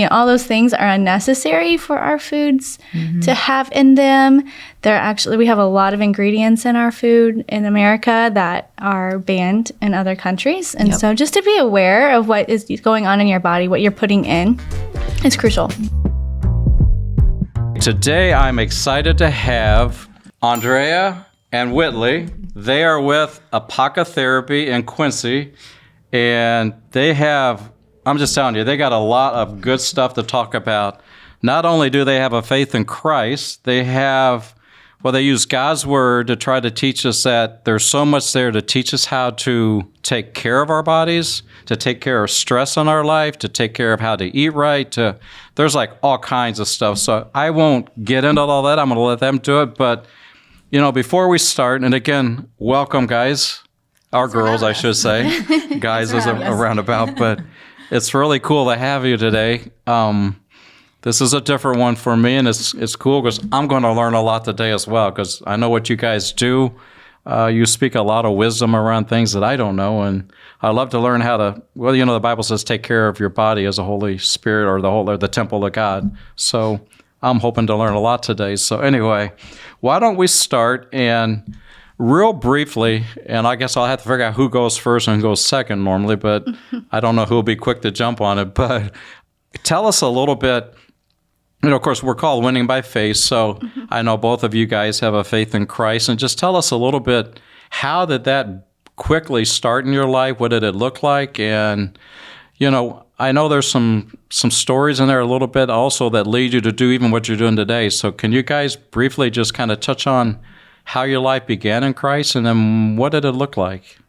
all those things are unnecessary for our foods to have in them. We have a lot of ingredients in our food in America that are banned in other countries. And so just to be aware of what is going on in your body, what you're putting in, is crucial. Today, I'm excited to have Andrea and Whitley. They are with Apocatherapy in Quincy, and I'm just telling you, they got a lot of good stuff to talk about. Not only do they have a faith in Christ, they use God's word to try to teach us that there's so much there to teach us how to take care of our bodies, to take care of stress in our life, to take care of how to eat right. There's like all kinds of stuff. So I won't get into all that. I'm going to let them do it. But, before we start, and again, welcome, guys. Our girls, I should say. Guys is a roundabout, but it's really cool to have you today. This is a different one for me, and it's cool because I'm going to learn a lot today as well, because I know what you guys do. You speak a lot of wisdom around things that I don't know, and I love to learn how to, the Bible says take care of your body as a Holy Spirit or the temple of God. So I'm hoping to learn a lot today. So anyway, why don't we start and real briefly, and I guess I'll have to figure out who goes first and who goes second normally, but I don't know who will be quick to jump on it. But tell us a little bit. Of course, we're called Winning by Faith, so I know both of you guys have a faith in Christ. And just tell us a little bit, how did that quickly start in your life? What did it look like? And, I know there's some stories in there a little bit also that lead you to do even what you're doing today. So can you guys briefly just kind of touch on how your life began in Christ, and then what did it look like?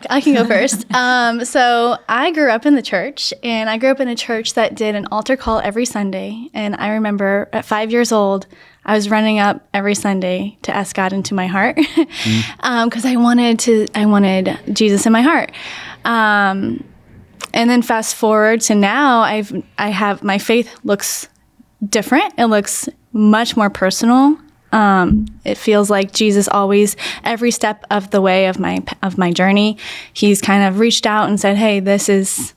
I can go first. So I grew up in the church, and I grew up in a church that did an altar call every Sunday. And I remember at 5 years old, I was running up every Sunday to ask God into my heart because I wanted Jesus in my heart. And then fast forward to now, my faith looks different. It looks much more personal. It feels like Jesus always, every step of the way of my journey, he's kind of reached out and said, hey, this is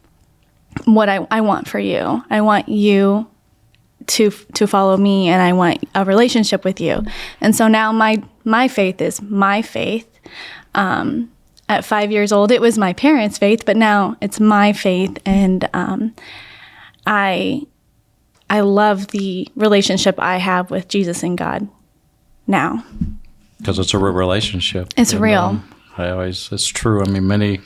what I want for you. I want you to follow me, and I want a relationship with you. And so now my faith is my faith. At 5 years old, it was my parents' faith, but now it's my faith. And I love the relationship I have with Jesus and God now. Because it's a real relationship. It's real. It's true. I mean,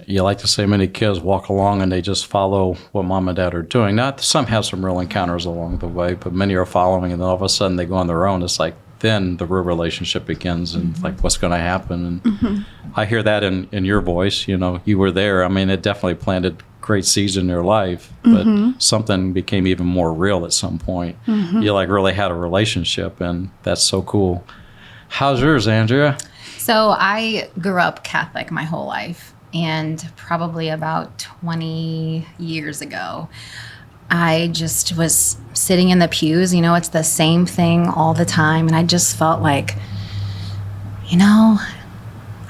you like to say many kids walk along and they just follow what mom and dad are doing. Some have some real encounters along the way, but many are following, and then all of a sudden they go on their own. It's like, then the real relationship begins, and like, what's going to happen? And I hear that in your voice. You were there. I mean, it definitely planted great seeds in your life, but something became even more real at some point. You really had a relationship, and that's so cool. How's yours, Andrea? So I grew up Catholic my whole life, and probably about 20 years ago, I just was sitting in the pews. It's the same thing all the time, and I just felt like,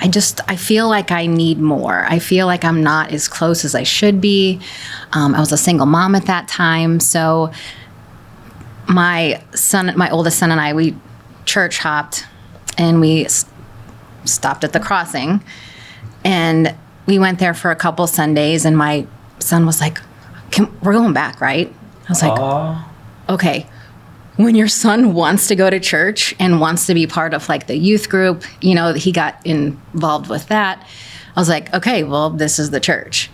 I feel like I need more. I feel like I'm not as close as I should be. I was a single mom at that time. So my oldest son and I, we church hopped, and we stopped at the Crossing, and we went there for a couple Sundays, and my son was like, we're going back, right? I was like, okay. When your son wants to go to church and wants to be part of like the youth group, he got involved with that. I was like, okay, well, this is the church.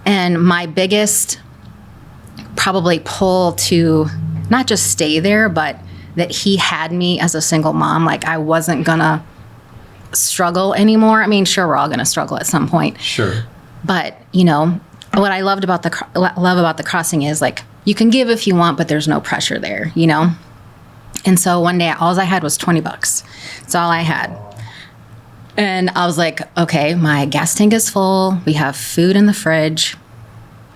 And my biggest probably pull to not just stay there, but that he had me as a single mom. Like, I wasn't gonna struggle anymore. I mean, sure, we're all gonna struggle at some point. Sure. But, what I loved about the Crossing is, like, you can give if you want, but there's no pressure there, And so one day, all I had was $20. That's all I had. And I was like, okay, my gas tank is full. We have food in the fridge.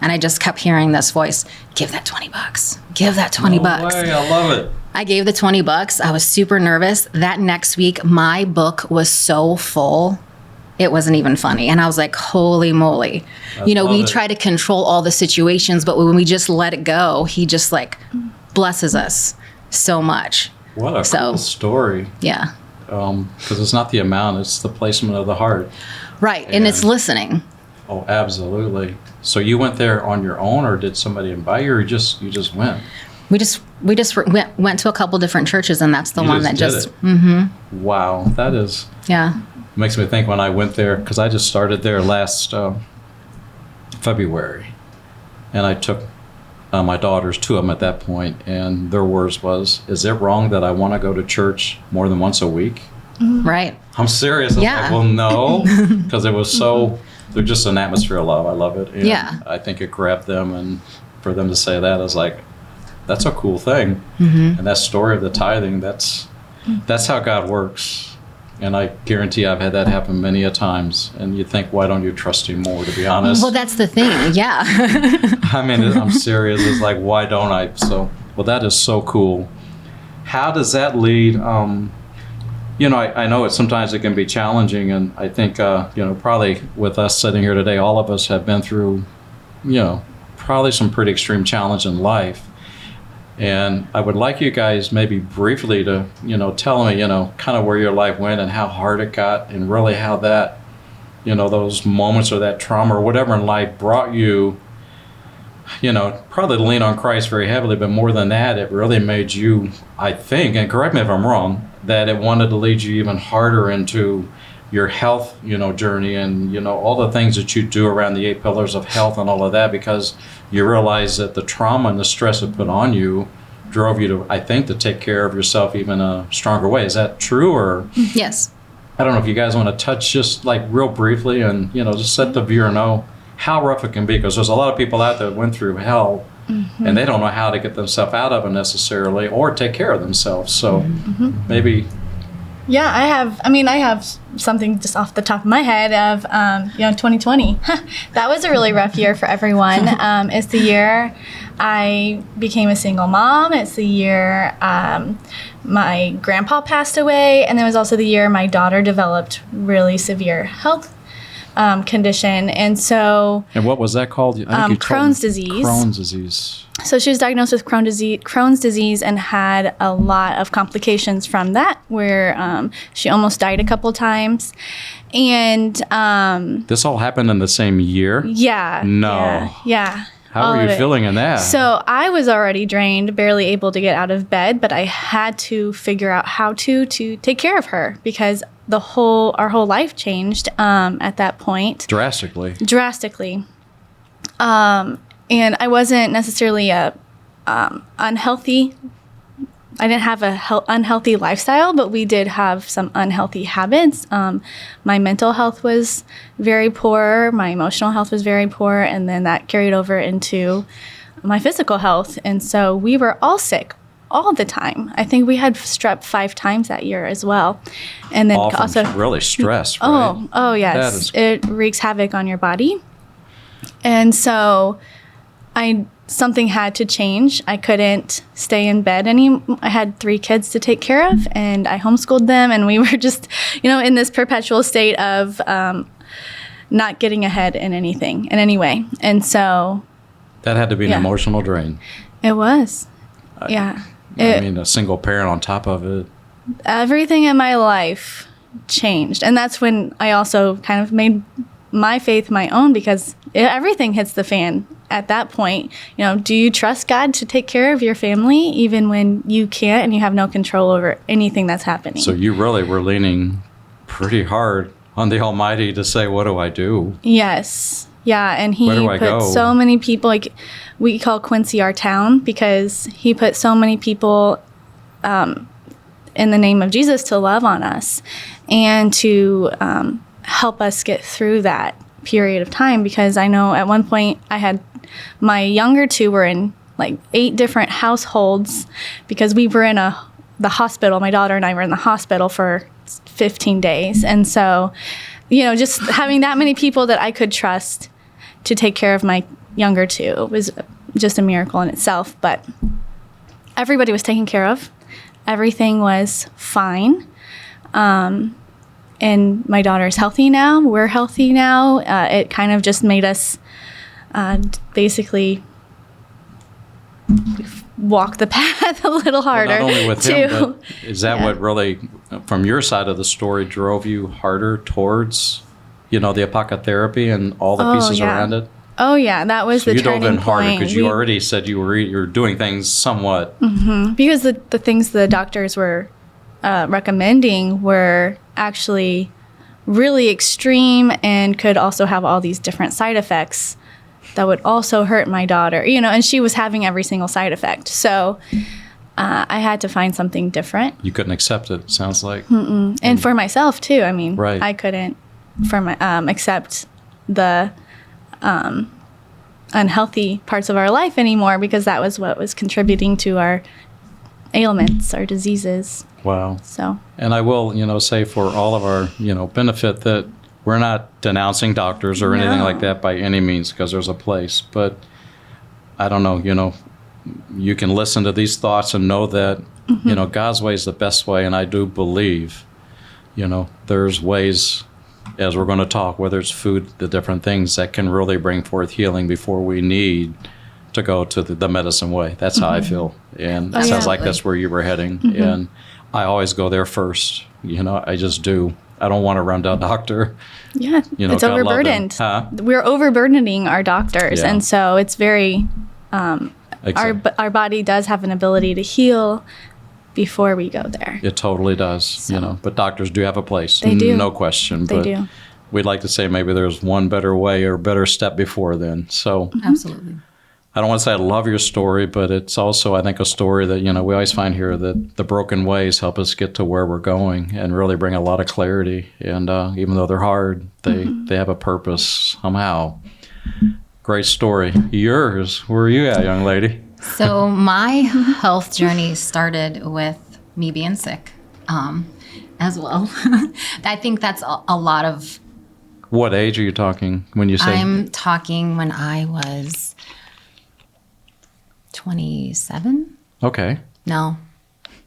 And I just kept hearing this voice, give that $20. Give that $20. No way, I love it. I gave the $20. I was super nervous. That next week, my book was so full it wasn't even funny. And I was like, holy moly. We try to control all the situations, but when we just let it go, he just like blesses us so much. What a cool story. Yeah. Because it's not the amount, it's the placement of the heart. Right. And it's listening. Oh, absolutely. So you went there on your own, or did somebody invite you, or you just went? We just went to a couple different churches, and that's the one that just. Wow, that is. Yeah. Makes me think when I went there, because I just started there last February, and I took my daughters, 2 of them at that point, and their words was, "Is it wrong that I want to go to church more than once a week?" Right. I'm serious. I was like, well, no, because it was so. They're just an atmosphere of love. I love it. And I think it grabbed them, and for them to say that, I was like, that's a cool thing. And that story of the tithing, that's how God works. And I guarantee I've had that happen many a times. And you think, why don't you trust him more, to be honest? Well, that's the thing. Yeah. I mean, I'm serious. It's like, why don't I? So, well, that is so cool. How does that lead? I know sometimes it can be challenging. And I think, probably with us sitting here today, all of us have been through, probably some pretty extreme challenge in life. And I would like you guys maybe briefly to, tell me, kind of where your life went and how hard it got, and really how that, those moments or that trauma or whatever in life brought you, probably to lean on Christ very heavily, but more than that, it really made you, I think, and correct me if I'm wrong, that it wanted to lead you even harder into your health, journey, and, all the things that you do around the 8 pillars of health and all of that, because you realize that the trauma and the stress it put on you drove you to, I think, to take care of yourself even a stronger way. Is that true? Or Yes. I don't know if you guys want to touch just like real briefly and, just let the viewer know how rough it can be, because there's a lot of people out there that went through hell and they don't know how to get themselves out of it necessarily or take care of themselves. So maybe... Yeah, I have something just off the top of my head of, 2020. That was a really rough year for everyone. It's the year I became a single mom. It's the year my grandpa passed away. And it was also the year my daughter developed really severe health condition. And what was that called? I think Crohn's disease. Crohn's disease. So she was diagnosed with Crohn's disease and had a lot of complications from that, where she almost died a couple times. And this all happened in the same year? Yeah. No. Yeah. How were you feeling in that? So I was already drained, barely able to get out of bed, but I had to figure out how to take care of her, because our whole life changed at that point. Drastically. And I wasn't necessarily unhealthy. I didn't have a unhealthy lifestyle, but we did have some unhealthy habits. My mental health was very poor. My emotional health was very poor. And then that carried over into my physical health. And so we were all sick all the time. I think we had strep 5 times that year as well. And then also really stress, right? Oh yes. It wreaks havoc on your body. And so something had to change. I couldn't stay in bed anymore. I had 3 kids to take care of, and I homeschooled them, and we were just, in this perpetual state of not getting ahead in any way. And so that had to be an emotional drain. It was. Yeah. A single parent on top of it. Everything in my life changed. And that's when I also kind of made my faith my own, because everything hits the fan at that point. Do you trust God to take care of your family even when you can't and you have no control over anything that's happening? So you really were leaning pretty hard on the Almighty to say, what do I do? Yes. Yeah, and he put so many people, like we call Quincy our town, because he put so many people in the name of Jesus to love on us and to help us get through that period of time. Because I know at one point I had my younger 2 were in like 8 different households, because we were in the hospital. My daughter and I were in the hospital for 15 days. And so, just having that many people that I could trust to take care of my younger 2 was just a miracle in itself. But everybody was taken care of. Everything was fine. and my daughter's healthy now. We're healthy now. It kind of just made us basically walk the path a little harder. Well, not only with him, but is that what really, from your side of the story, drove you harder towards, the Apocatherapy and all the pieces around it? Oh yeah, that was the turning point. You dove in harder because you already said you were doing things somewhat. Mm-hmm. Because the things the doctors were recommending were actually really extreme and could also have all these different side effects that would also hurt my daughter, and she was having every single side effect. So I had to find something different. You couldn't accept it, sounds like. Mm-mm. And for myself too. I mean, right. I couldn't accept the unhealthy parts of our life anymore because that was what was contributing to our ailments, our diseases. Wow. So. And I will, say for all of our, benefit that we're not denouncing doctors or anything like that by any means because there's a place. But I don't know, you can listen to these thoughts and know that, God's way is the best way. And I do believe, there's ways, as we're going to talk, whether it's food, the different things that can really bring forth healing before we need to go to the medicine way. That's how I feel. And it sounds like that's where you were heading. Mm-hmm. And I always go there first. I just do. I don't want to run to a doctor. Yeah, it's overburdened. Huh? We're overburdening our doctors. And so it's very, our body does have an ability to heal before we go there. It totally does, so. But doctors do have a place. They do. No question. They do. We'd like to say maybe there's one better way or better step before then. So Absolutely. I don't want to say I love your story, but it's also, I think, a story that, we always find here that the broken ways help us get to where we're going and really bring a lot of clarity. And even though they're hard, they have a purpose somehow. Great story. Yours, where are you at, young lady? So my health journey started with me being sick as well. I think that's a lot of... What age are you talking when you say... I'm talking when I was 27. Okay. No,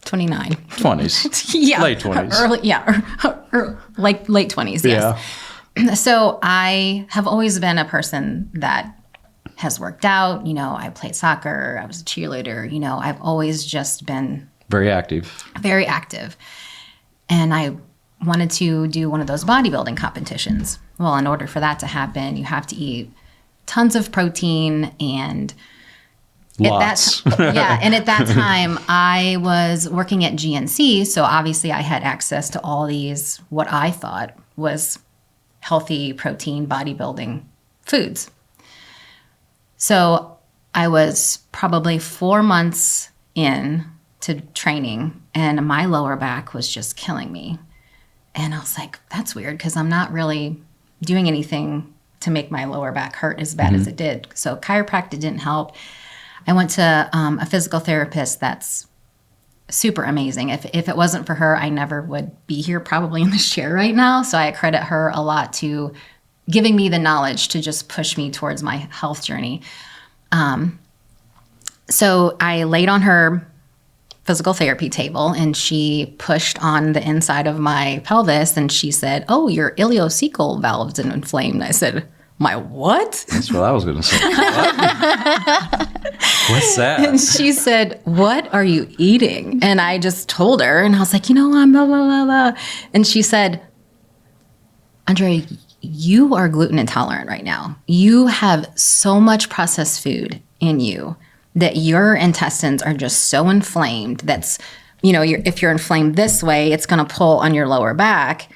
29. 20s. Yeah. Late 20s. Late 20s, yes. Yeah. So I have always been a person that has worked out. I played soccer. I was a cheerleader. I've always just been... Very active. Very active. And I wanted to do one of those bodybuilding competitions. Well, in order for that to happen, you have to eat tons of protein and... Lots. And at that time, I was working at GNC, so obviously I had access to all these, what I thought was healthy protein bodybuilding foods. So I was probably 4 months in to training, and my lower back was just killing me. And I was like, that's weird, because I'm not really doing anything to make my lower back hurt as bad as it did. So chiropractic didn't help. I went to a physical therapist that's super amazing. If it wasn't for her, I never would be here probably in this chair right now. So I credit her a lot to giving me the knowledge to just push me towards my health journey. So I laid on her physical therapy table and she pushed on the inside of my pelvis and she said, "Oh, your ileocecal valve's inflamed." I said, "My what?" That's what I was going to say. What? What's that? And she said, "What are you eating?" And I just told her, and I was like, I'm blah, blah, blah, blah. And she said, "Andrea, you are gluten intolerant right now. You have so much processed food in you that your intestines are just so inflamed. That's, if you're inflamed this way, it's going to pull on your lower back."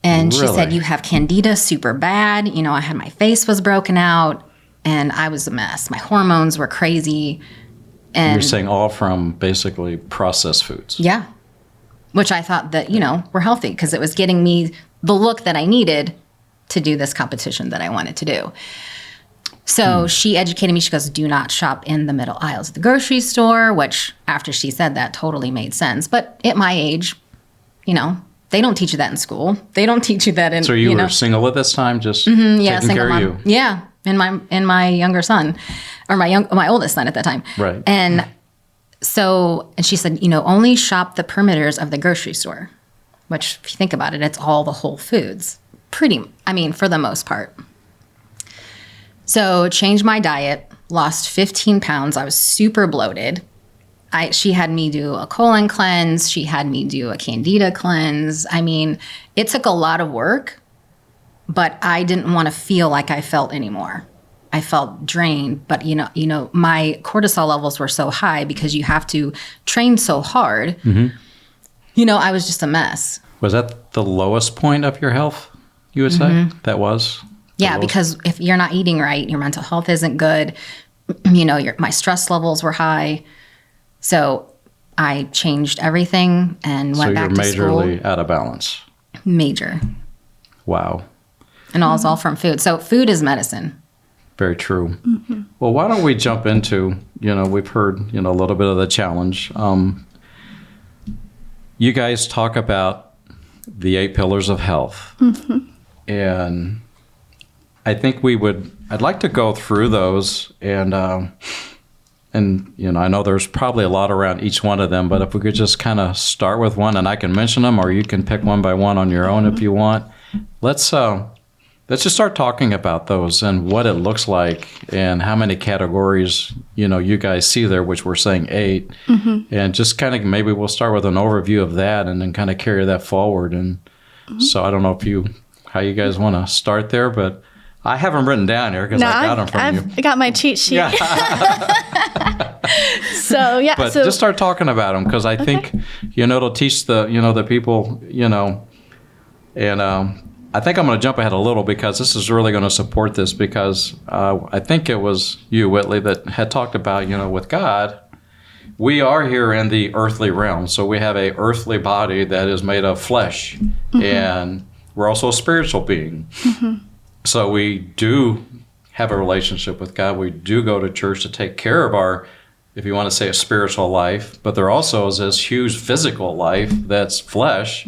And she said, "You have candida super bad. I had my face was broken out and I was a mess. My hormones were crazy." And you're saying all from basically processed foods. Yeah. Which I thought that, were healthy because it was getting me the look that I needed to do this competition that I wanted to do. So she educated me. She goes, "Do not shop in the middle aisles of the grocery store," which after she said that totally made sense. But at my age, they don't teach you that in school. They don't teach you that in. So you were single at this time, just taking care mom. of you. Yeah, and my younger son, or my oldest son at that time. Right. And so, and she said, only shop the perimeters of the grocery store. which if you think about it, it's all the whole foods. For the most part. So changed my diet, lost 15 pounds. I was super bloated. She had me do a colon cleanse. She had me do a candida cleanse. I mean, it took a lot of work, but I didn't want to feel like I felt anymore. I felt drained, but you know, my cortisol levels were so high because you have to train so hard. You know, I was just a mess. Was that the lowest point of your health, you would say? That was? Yeah, because if you're not eating right, your mental health isn't good. You know, my stress levels were high. So I changed everything and went back to school. So you're majorly out of balance. Major. Wow. And it's all from food. So food is medicine. Very true. Well, why don't we jump into, we've heard, a little bit of the challenge. You guys talk about the 8 pillars of health. And I think I'd like to go through those and I know there's probably a lot around each one of them, but if we could just kind of start with one and I can mention them, or you can pick one by one on your own if you want. Let's just start talking about those and what it looks like and how many categories, you guys see there, which we're saying 8. And just kind of maybe we'll start with an overview of that and then kind of carry that forward. And so I don't know how you guys want to start there, but I have them written down here because I got them from you. I got my cheat sheet. Yeah. But just start talking about them because I think, it'll teach the people, and I think I'm going to jump ahead a little because this is really going to support this because I think it was you, Whitley, that had talked about, with God, we are here in the earthly realm. So we have a earthly body that is made of flesh and we're also a spiritual being. So we do have a relationship with God. We do go to church to take care of our, if you want to say, a spiritual life. But there also is this huge physical life that's flesh.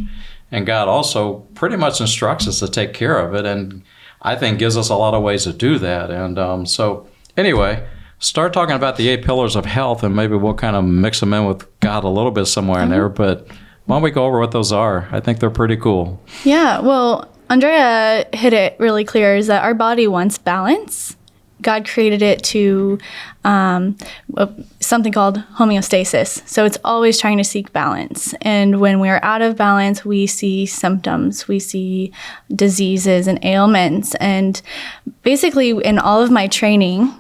And God also pretty much instructs us to take care of it. And I think gives us a lot of ways to do that. And so anyway, start talking about the 8 pillars of health. And maybe we'll kind of mix them in with God a little bit somewhere in there. But why don't we go over what those are? I think they're pretty cool. Yeah, well, Andrea hit it really clear, is that our body wants balance. God created it to something called homeostasis. So it's always trying to seek balance. And when we're out of balance, we see symptoms, we see diseases and ailments. And basically in all of my training,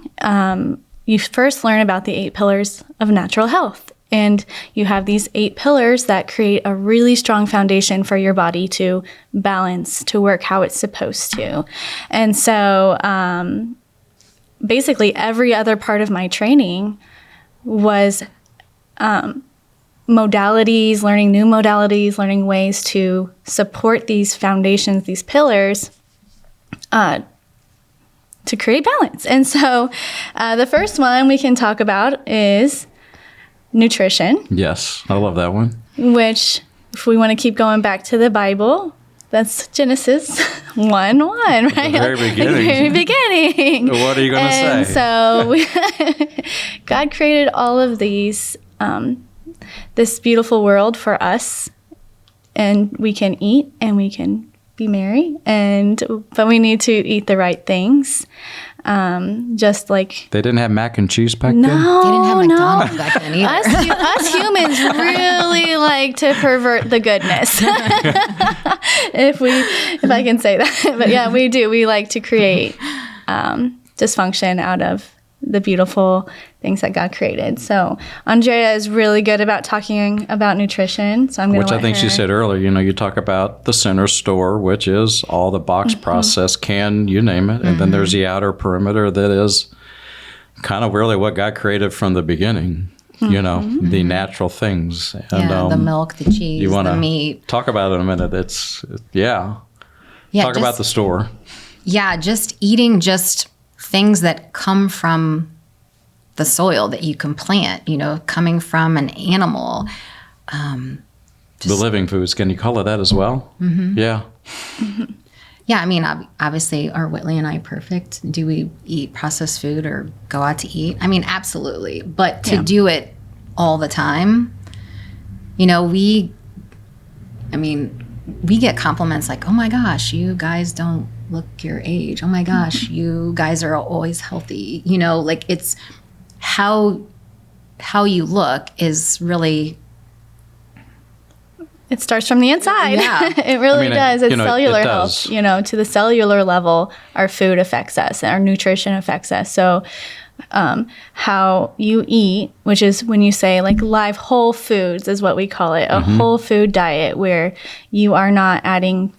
you first learn about the 8 pillars of natural health. And you have these 8 pillars that create a really strong foundation for your body to balance, to work how it's supposed to. And so basically every other part of my training was modalities, learning new modalities, learning ways to support these foundations, these pillars, to create balance. And so the first one we can talk about is nutrition. Yes, I love that one. Which, if we want to keep going back to the Bible, that's Genesis 1:1, right? The very beginning. The very beginning. What are you going to say? So God created all of these, this beautiful world for us, and we can eat and we can be merry, but we need to eat the right things. Just like they didn't have mac and cheese back then? They didn't have McDonald's back then either. Us humans really like to pervert the goodness. if I can say that. But yeah, we do. We like to create dysfunction out of the beautiful things that God created. So Andrea is really good about talking about nutrition. So I'm going to I think she said earlier, you talk about the center store, which is all the box process, you name it. And then there's the outer perimeter that is kind of really what God created from the beginning, the natural things. And, the milk, the cheese, the meat. Talk about it in a minute. Talk about the store. Yeah, just eating things that come from the soil that you can plant, coming from an animal. The living foods, can you call it that as well? Yeah. Yeah, I mean, obviously, are Whitley and I perfect? Do we eat processed food or go out to eat? I mean, absolutely. But to do it all the time, we get compliments like, oh my gosh, you guys don't look your age. Oh my gosh, you guys are always healthy. You know, like it's how you look is really... It starts from the inside. Yeah. It really does. It's cellular it health. does. You know, to the cellular level, our food affects us, our nutrition affects us. So how you eat, which is when you say like live whole foods is what we call it, a whole food diet where you are not adding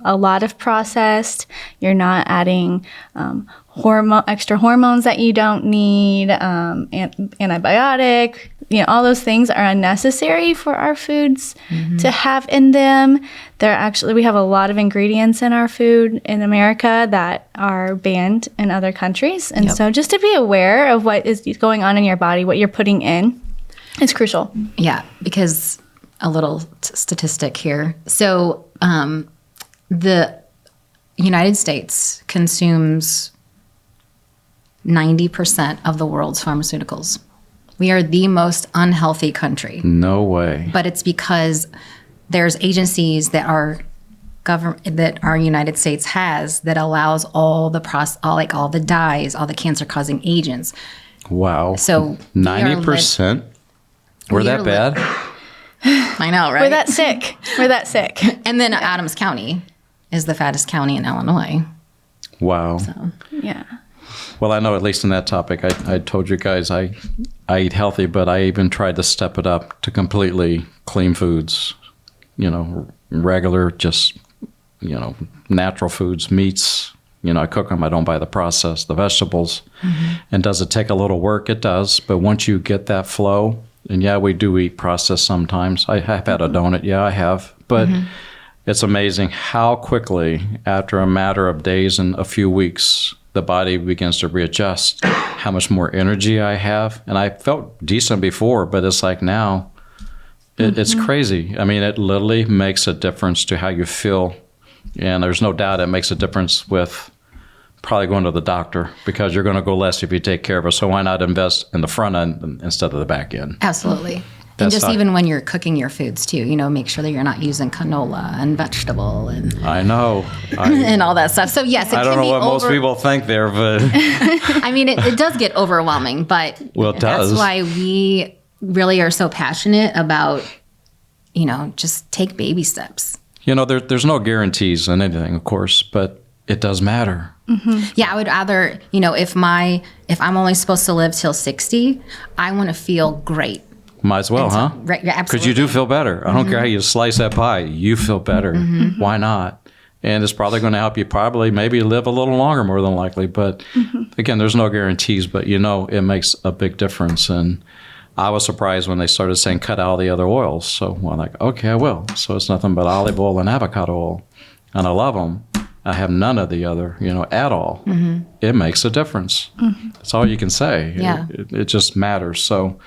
a lot of processed, you're not adding extra hormones that you don't need, antibiotic, you know, all those things are unnecessary for our foods to have in them. We have a lot of ingredients in our food in America that are banned in other countries. And so just to be aware of what is going on in your body, what you're putting in, is crucial. Yeah, because a little statistic here. So the United States consumes 90% of the world's pharmaceuticals. We are the most unhealthy country. No way. But it's because there's agencies that our United States has that allows all the dyes, all the cancer-causing agents. Wow. So 90%? We're that bad? I know, right? We're that sick. We're that sick. And then Adams County is the fattest county in Illinois. Wow. So. Yeah. Well, I know at least in that topic, I told you guys I eat healthy, but I even tried to step it up to completely clean foods, you know, regular, just, you know, natural foods, meats. You know, I cook them. I don't buy the processed, the vegetables. And does it take a little work? It does. But once you get that flow, and yeah, we do eat processed sometimes. I have had a donut. Yeah, I have. But it's amazing how quickly, after a matter of days and a few weeks, the body begins to readjust, how much more energy I have. And I felt decent before, but it's like now, it's crazy. I mean, it literally makes a difference to how you feel. And there's no doubt it makes a difference with probably going to the doctor, because you're going to go less if you take care of it. So why not invest in the front end instead of the back end? Absolutely. And just even when you're cooking your foods too, you know, make sure that you're not using canola and vegetable and I know. and all that stuff. So yes, I don't know what most people think there, but I mean, it does get overwhelming, but it does. That's why we really are so passionate about, you know, just take baby steps. You know, there's no guarantees in anything, of course, but it does matter. Yeah, I would rather, you know, if I'm only supposed to live till 60, I want to feel great. Might as well, huh? Right, yeah, absolutely. Because you do feel better. I don't care how you slice that pie. You feel better. Why not? And it's probably going to help you maybe live a little longer, more than likely. But again, there's no guarantees, but you know, it makes a big difference. And I was surprised when they started saying cut out all the other oils. So I'm like, okay, I will. So it's nothing but olive oil and avocado oil. And I love them. I have none of the other, you know, at all. It makes a difference. That's all you can say. Yeah. It just matters. So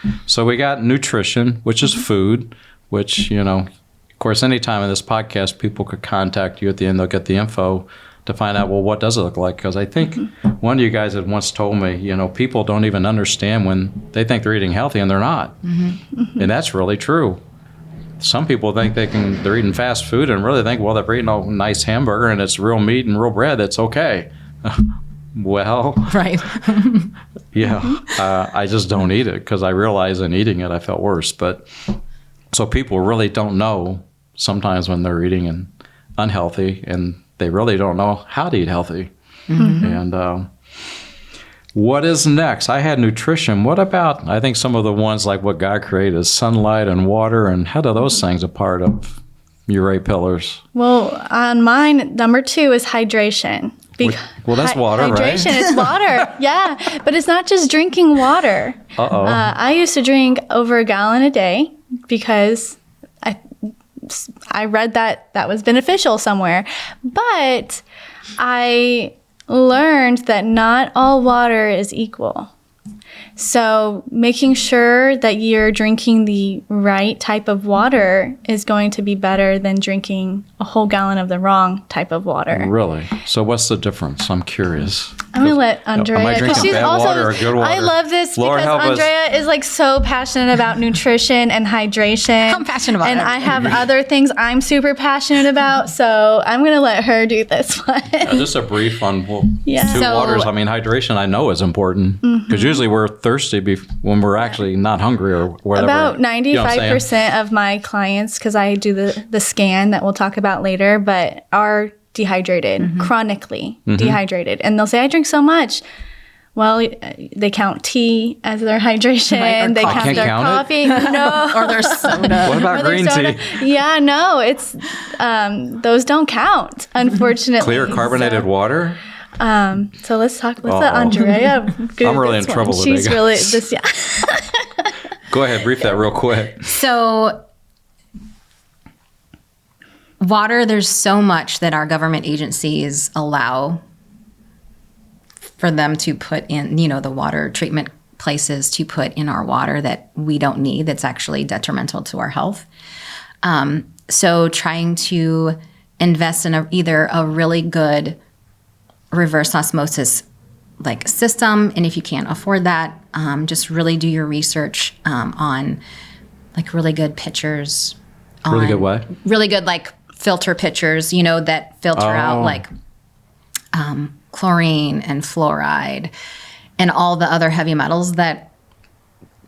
we got nutrition, which is food, which, you know, of course, anytime in this podcast, people could contact you at the end. They'll get the info to find out, well, what does it look like? Because I think one of you guys had once told me, you know, people don't even understand when they think they're eating healthy and they're not. And that's really true. Some people think they're eating fast food and really think, well, they're eating a nice hamburger and it's real meat and real bread. It's okay. Well, right. Yeah, I just don't eat it because I realize in eating it, I felt worse. But so people really don't know sometimes when they're eating unhealthy, and they really don't know how to eat healthy. And what is next? I had nutrition. What about, I think some of the ones like what God created is sunlight and water, and how do those things a part of your 8 pillars? Well, on mine, number 2 is hydration. Well, that's water, hydration, right? Hydration, it's water, yeah. But it's not just drinking water. I used to drink over a gallon a day because I read that was beneficial somewhere. But I learned that not all water is equal. So making sure that you're drinking the right type of water is going to be better than drinking a whole gallon of the wrong type of water. Really? So what's the difference? I'm curious. I'm gonna let Am I Andrea. drinking She's bad also. water or good water? I love this Lord because help us. Andrea is like so passionate about nutrition and hydration. I'm passionate about and everything. I have other things I'm super passionate about. So I'm gonna let her do this one. Just a brief on Yeah. two So- waters. I mean, hydration I know is important because usually we're thirsty when we're actually not hungry or whatever. About You know what I'm saying? 95% of my clients, because I do the scan that we'll talk about later, but are dehydrated, chronically dehydrated. And they'll say, I drink so much. Well, they count tea as their hydration. Right, or they coffee. count I can't their count it? coffee. No. Or their soda. What about Or their green soda. tea? Yeah, no, it's those don't count, unfortunately. Clear carbonated water? So let's let Andrea. I'm really in trouble today, She's guys. really this. Yeah. Go ahead, brief that real quick. So, water, there's so much that our government agencies allow for them to put in, the water treatment places to put in our water that we don't need, that's actually detrimental to our health. So, trying to invest in either a really good reverse osmosis like system, and if you can't afford that, just really do your research on like really good pitchers. Really good what? Really good like filter pitchers, that filter out like chlorine and fluoride and all the other heavy metals that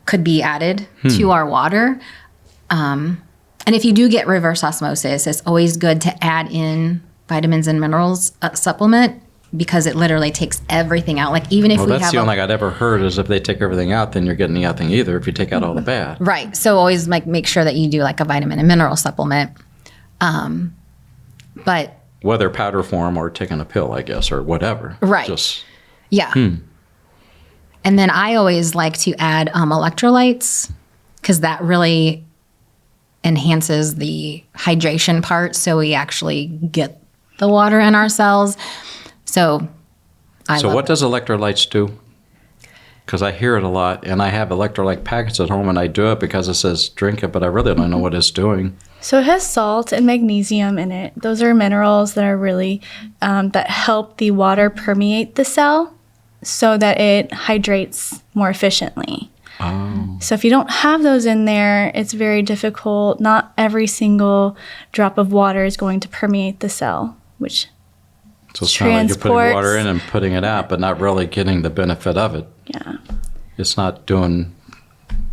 could be added to our water. And if you do get reverse osmosis, it's always good to add in vitamins and minerals supplement, because it literally takes everything out. Like even if we That's have the only thing I'd ever heard is if they take everything out, then you're getting nothing either if you take out all the bad. right. So always make sure that you do like a vitamin and mineral supplement. But Whether powder form or taking a pill, I guess, or whatever. Right. Just yeah. And then I always like to add electrolytes, because that really enhances the hydration part. So we actually get the water in our cells. So what does electrolytes do? Because I hear it a lot, and I have electrolyte packets at home, and I do it because it says drink it, but I really don't know what it's doing. So it has salt and magnesium in it. Those are minerals that are really that help the water permeate the cell so that it hydrates more efficiently. Oh. So if you don't have those in there, it's very difficult. Not every single drop of water is going to permeate the cell, which So it's kind of like you're putting transports- water in and putting it out, but not really getting the benefit of it. yeah, It's not doing,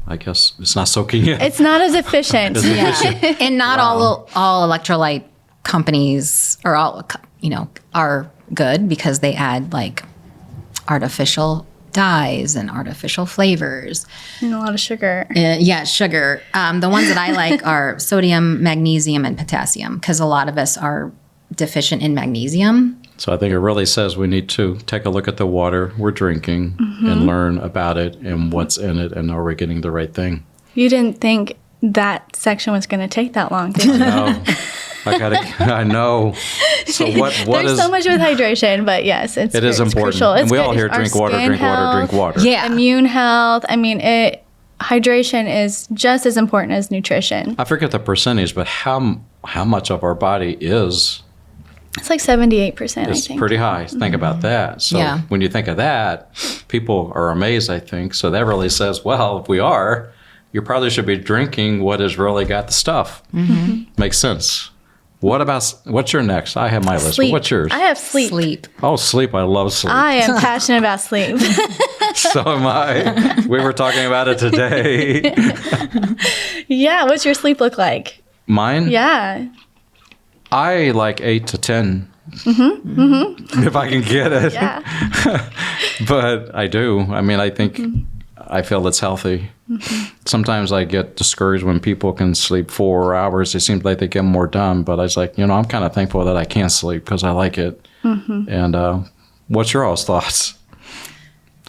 I guess, it's not soaking in. it's not as efficient. Yeah. And not all electrolyte companies or all, are good, because they add like artificial dyes and artificial flavors. And a lot of sugar. Sugar. The ones that I like are sodium, magnesium, and potassium, because a lot of us are deficient in magnesium. So I think it really says we need to take a look at the water we're drinking and learn about it and what's in it, and are we getting the right thing? You didn't think that section was going to take that long, did you? No. I know. So what There's is so much with hydration, but yes, it is it's important. crucial. It's And we all good. hear Our drink water, skin drink water, health, drink water. Yeah. immune health. I mean, hydration is just as important as nutrition. I forget the percentage, but how much of our body is It's like 78%, I It's think. pretty high. Think about that. So Yeah. when you think of that, people are amazed, I think. So that really says, well, if we are, you probably should be drinking what has really got the stuff. Makes sense. What's your next? I have my list. But Sleep. what's yours? I have sleep. Sleep. Oh, sleep. I love sleep. I am passionate about sleep. So am I. We were talking about it today. Yeah, what's your sleep look like? Mine? Yeah. I like 8 to 10. If I can get it. Yeah. But I do. I mean, I think I feel it's healthy. Sometimes I get discouraged when people can sleep 4 hours. It seems like they get more done. But I was like, I'm kind of thankful that I can sleep because I like it. And what's your all's thoughts?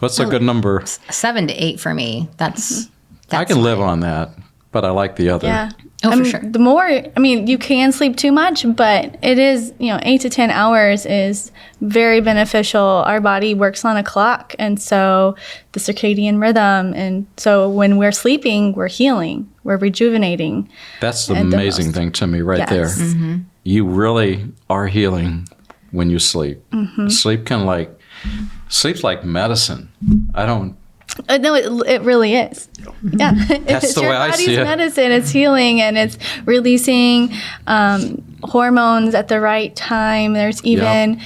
What's a good number? 7 to 8 for me. That's I can live on that, but I like the other. Yeah. Oh, I for mean, sure. The more, you can sleep too much, but it is, 8 to 10 hours is very beneficial. Our body works on a clock, and so the circadian rhythm. And so when we're sleeping, we're healing, we're rejuvenating. That's the At the amazing most. thing to me right Yes. there. You really are healing when you sleep. Sleep can Sleep's like medicine. I don't. No, it really is. Yeah, That's the way I see it. Your body's medicine. It's healing, and it's releasing hormones at the right time. There's even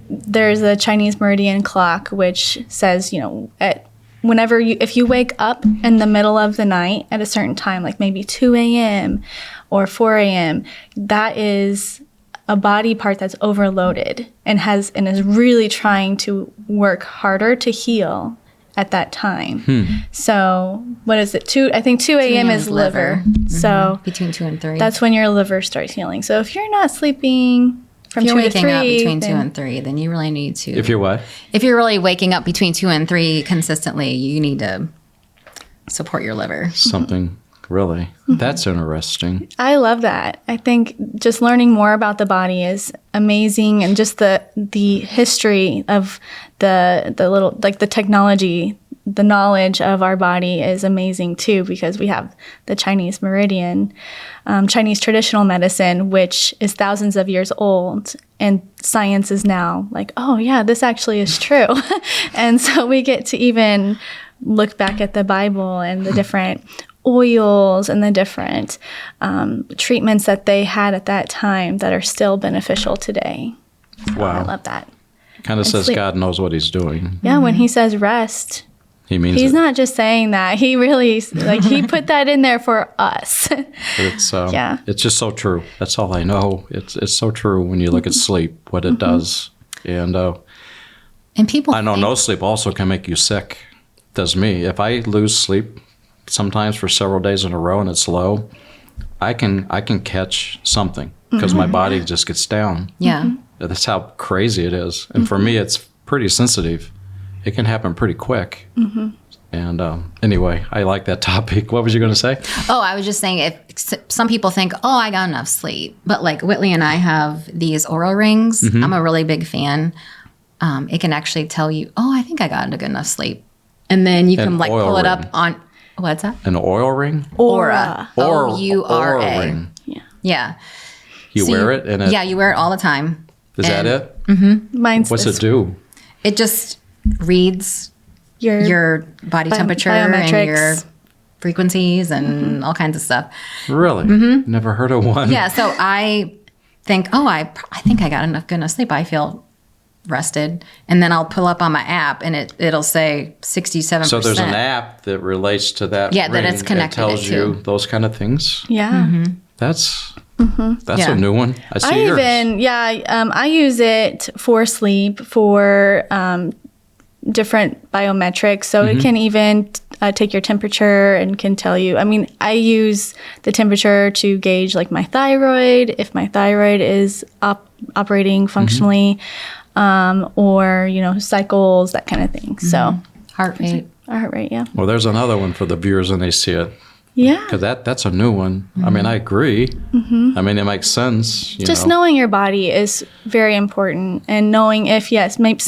there's a Chinese meridian clock, which says, if you wake up in the middle of the night at a certain time, like maybe 2 a.m. or 4 a.m., that is a body part that's overloaded and is really trying to work harder to heal at that time. So what is it? I think 2 a.m. is liver. So between 2 and 3. that's when your liver starts healing. So if you're not sleeping from if you're 2 to 3, waking up between 2 and 3, then you really need to. If you're what? If you're really waking up between 2 and 3 consistently, you need to support your liver. Something really. That's interesting. I love that. I think just learning more about the body is amazing, and just the history of the little, like the technology, the knowledge of our body is amazing too, because we have the Chinese meridian, Chinese traditional medicine, which is thousands of years old, and science is now like, oh yeah, this actually is true. And so we get to even look back at the Bible and the different oils and the different treatments that they had at that time that are still beneficial today. Wow. I love that. Kind of says sleep. God knows what he's doing. Yeah, when he says rest, He means he's it. not just saying that. He really, he put that in there for us. It's Yeah. It's just so true. That's all I know. It's so true when you look at sleep, what it does. And And people I know think, no sleep also can make you sick. Does me. If I lose sleep sometimes for several days in a row and it's low, I can catch something because my body just gets down. Yeah. That's how crazy it is. And for me, it's pretty sensitive. It can happen pretty quick. And anyway, I like that topic. What was you going to say? Oh, I was just saying, if some people think, oh, I got enough sleep. But like Whitley and I have these Oura rings. I'm a really big fan. It can actually tell you, oh, I think I got a good enough sleep. And then you can An like oil pull it ring. up on, what's that? An oil ring? Aura. Oura O-U-R-A. ring. Yeah. You So wear it? And it, Yeah, you wear it all the time. Is that And it? Mine's What's this, it do? It just reads your body temperature and biometrics. your frequencies and all kinds of stuff. Really? Never heard of one. Yeah, so I think, oh, I think I got good enough sleep. I feel rested. And then I'll pull up on my app and it'll say 67%. So there's an app that relates to that Yeah, that ring it's connected tells to. you those kind of things. Yeah. That's Yeah. a new one. I see yours. I use it for sleep, for different biometrics. So it can even take your temperature and can tell you. I mean, I use the temperature to gauge like my thyroid, if my thyroid is operating functionally, or cycles, that kind of thing. So heart rate. our heart rate, yeah, Well, there's another one for the viewers and they see it. yeah. Because that's a new one. I mean, I agree. I mean, it makes sense. Just knowing your body is very important, and knowing if, yes, maybe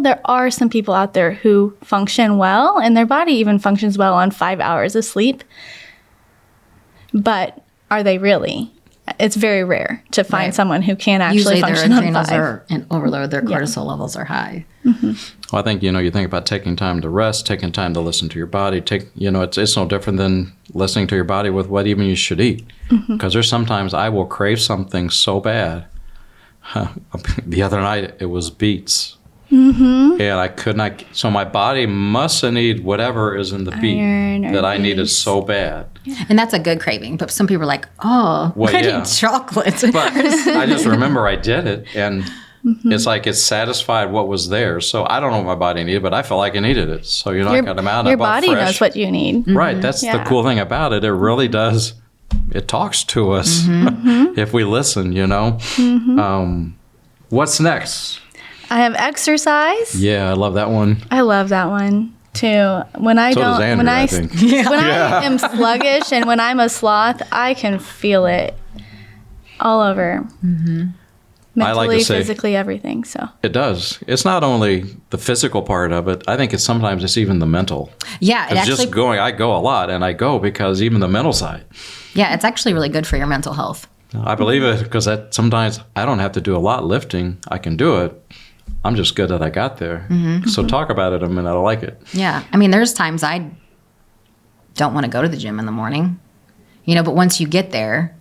there are some people out there who function well, and their body even functions well on 5 hours of sleep. But are they really? It's very rare to find Right. someone who can actually Usually their function on adrenals 5. are in overload. Their cortisol levels are high. Well, I think, you think about taking time to rest, taking time to listen to your body. It's no different than listening to your body with what even you should eat. Because there's sometimes I will crave something so bad. The other night, it was beets. And I could not, so my body must need whatever is in the beet Iron or that I needed beets. so bad. And that's a good craving. But some people are like, oh, Well, I yeah. need chocolate. But I just remember I did it, and it's like it satisfied what was there. So I don't know what my body needed, but I felt like I needed it. So I got them out. And I Your bought body fresh. knows what you need. Right. That's the Yeah. cool thing about it. It really does. It talks to us if we listen. What's next? I have exercise. Yeah, I love that one. I love that one too. When I So does don't, Andrew, when I I, think. when I am sluggish and when I'm a sloth, I can feel it all over. Mentally, I like to say- physically, everything. So It does. It's not only the physical part of it. I think sometimes it's even the mental. Yeah, it It's actually, just going. I go a lot, and I go because even the mental side. yeah, it's actually really good for your mental health. I believe it because sometimes I don't have to do a lot lifting. I can do it. I'm just good that I got there. So talk about it a minute. I like it. Yeah. I mean, there's times I don't want to go to the gym in the morning, but once you get there,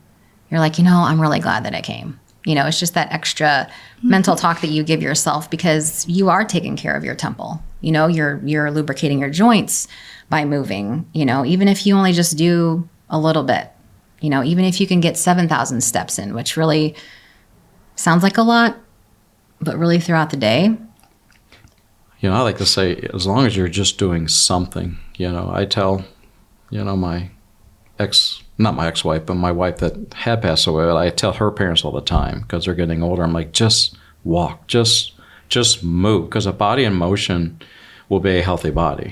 you're like, I'm really glad that I came. It's just that extra mental talk that you give yourself because you are taking care of your temple. You're lubricating your joints by moving, even if you only just do a little bit, even if you can get 7,000 steps in, which really sounds like a lot, but really throughout the day. I like to say, as long as you're just doing something, I tell, my not my ex-wife, but my wife that had passed away, I tell her parents all the time because they're getting older. I'm like, just walk, just move, because a body in motion will be a healthy body.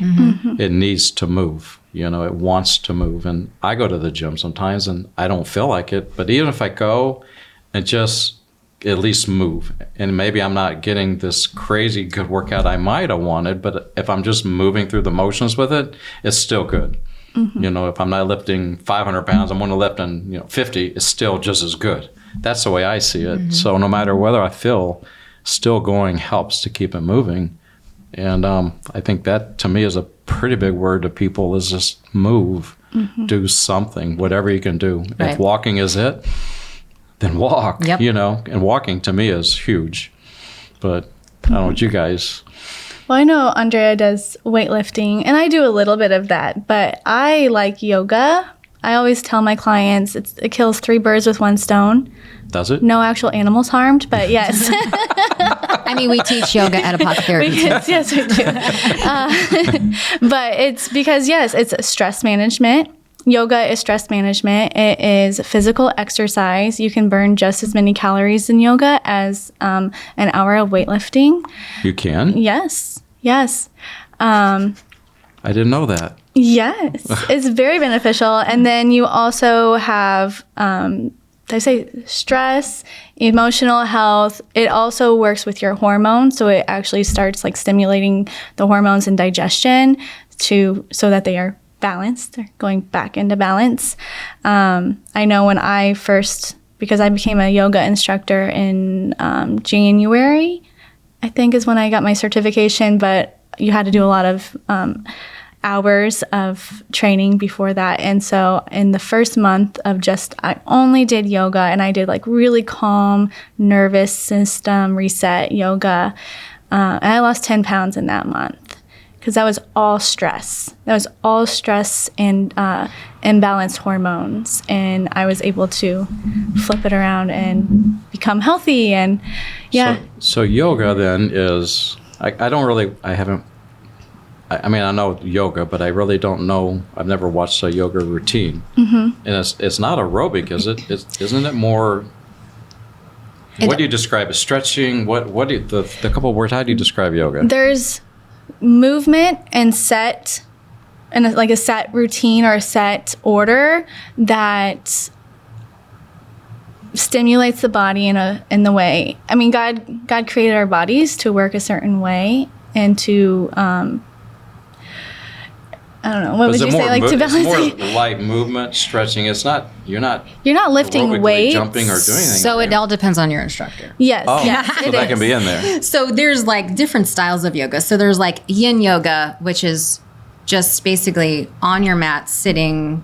It needs to move. It wants to move. And I go to the gym sometimes and I don't feel like it, but even if I go and just at least move, and maybe I'm not getting this crazy good workout I might have wanted, but if I'm just moving through the motions with it, it's still good. If I'm not lifting 500 pounds, I'm only lifting 50, it's still just as good. That's the way I see it. So no matter whether I feel, still going helps to keep it moving. And I think that to me is a pretty big word to people, is just move, do something, whatever you can do. Right. If walking is it, then walk, Yep. and walking to me is huge. But I don't know what you guys... Well, I know Andrea does weightlifting, and I do a little bit of that, but I like yoga. I always tell my clients it kills 3 birds with 1 stone. Does it? No actual animals harmed, but yes. I mean, we teach yoga at Apocatherapy. Yes, we do. But it's because, yes, it's stress management. Yoga is stress management. It is physical exercise. You can burn just as many calories in yoga as an hour of weightlifting. You can? Yes. I didn't know that. Yes. It's very beneficial. And then you also have, I say stress, emotional health. It also works with your hormones. So it actually starts like stimulating the hormones and digestion so that they are balanced. They're going back into balance. I know when I first, because I became a yoga instructor in January, I think is when I got my certification, but you had to do a lot of hours of training before that. And so in the first month of I only did yoga, and I did like really calm nervous system reset yoga. And I lost 10 pounds in that month. Because that was all stress. That was all stress and imbalanced hormones. And I was able to flip it around and become healthy. And yeah. So yoga then is, I know yoga, but I really don't know. I've never watched a yoga routine. And it's not aerobic, is it? Isn't it more... What do you describe as stretching? What do you, the couple of words, how do you describe yoga? There's movement and like a set routine or a set order that stimulates the body in the way. I mean, God created our bodies to work a certain way and to I don't know, what would you say, like to balance? It's more light movement, stretching. It's not, you're not lifting weights, jumping or doing anything. So it all depends on your instructor. Yes. Oh, yes, so that can be in there. So there's like different styles of yoga. So there's like yin yoga, which is just basically on your mat sitting.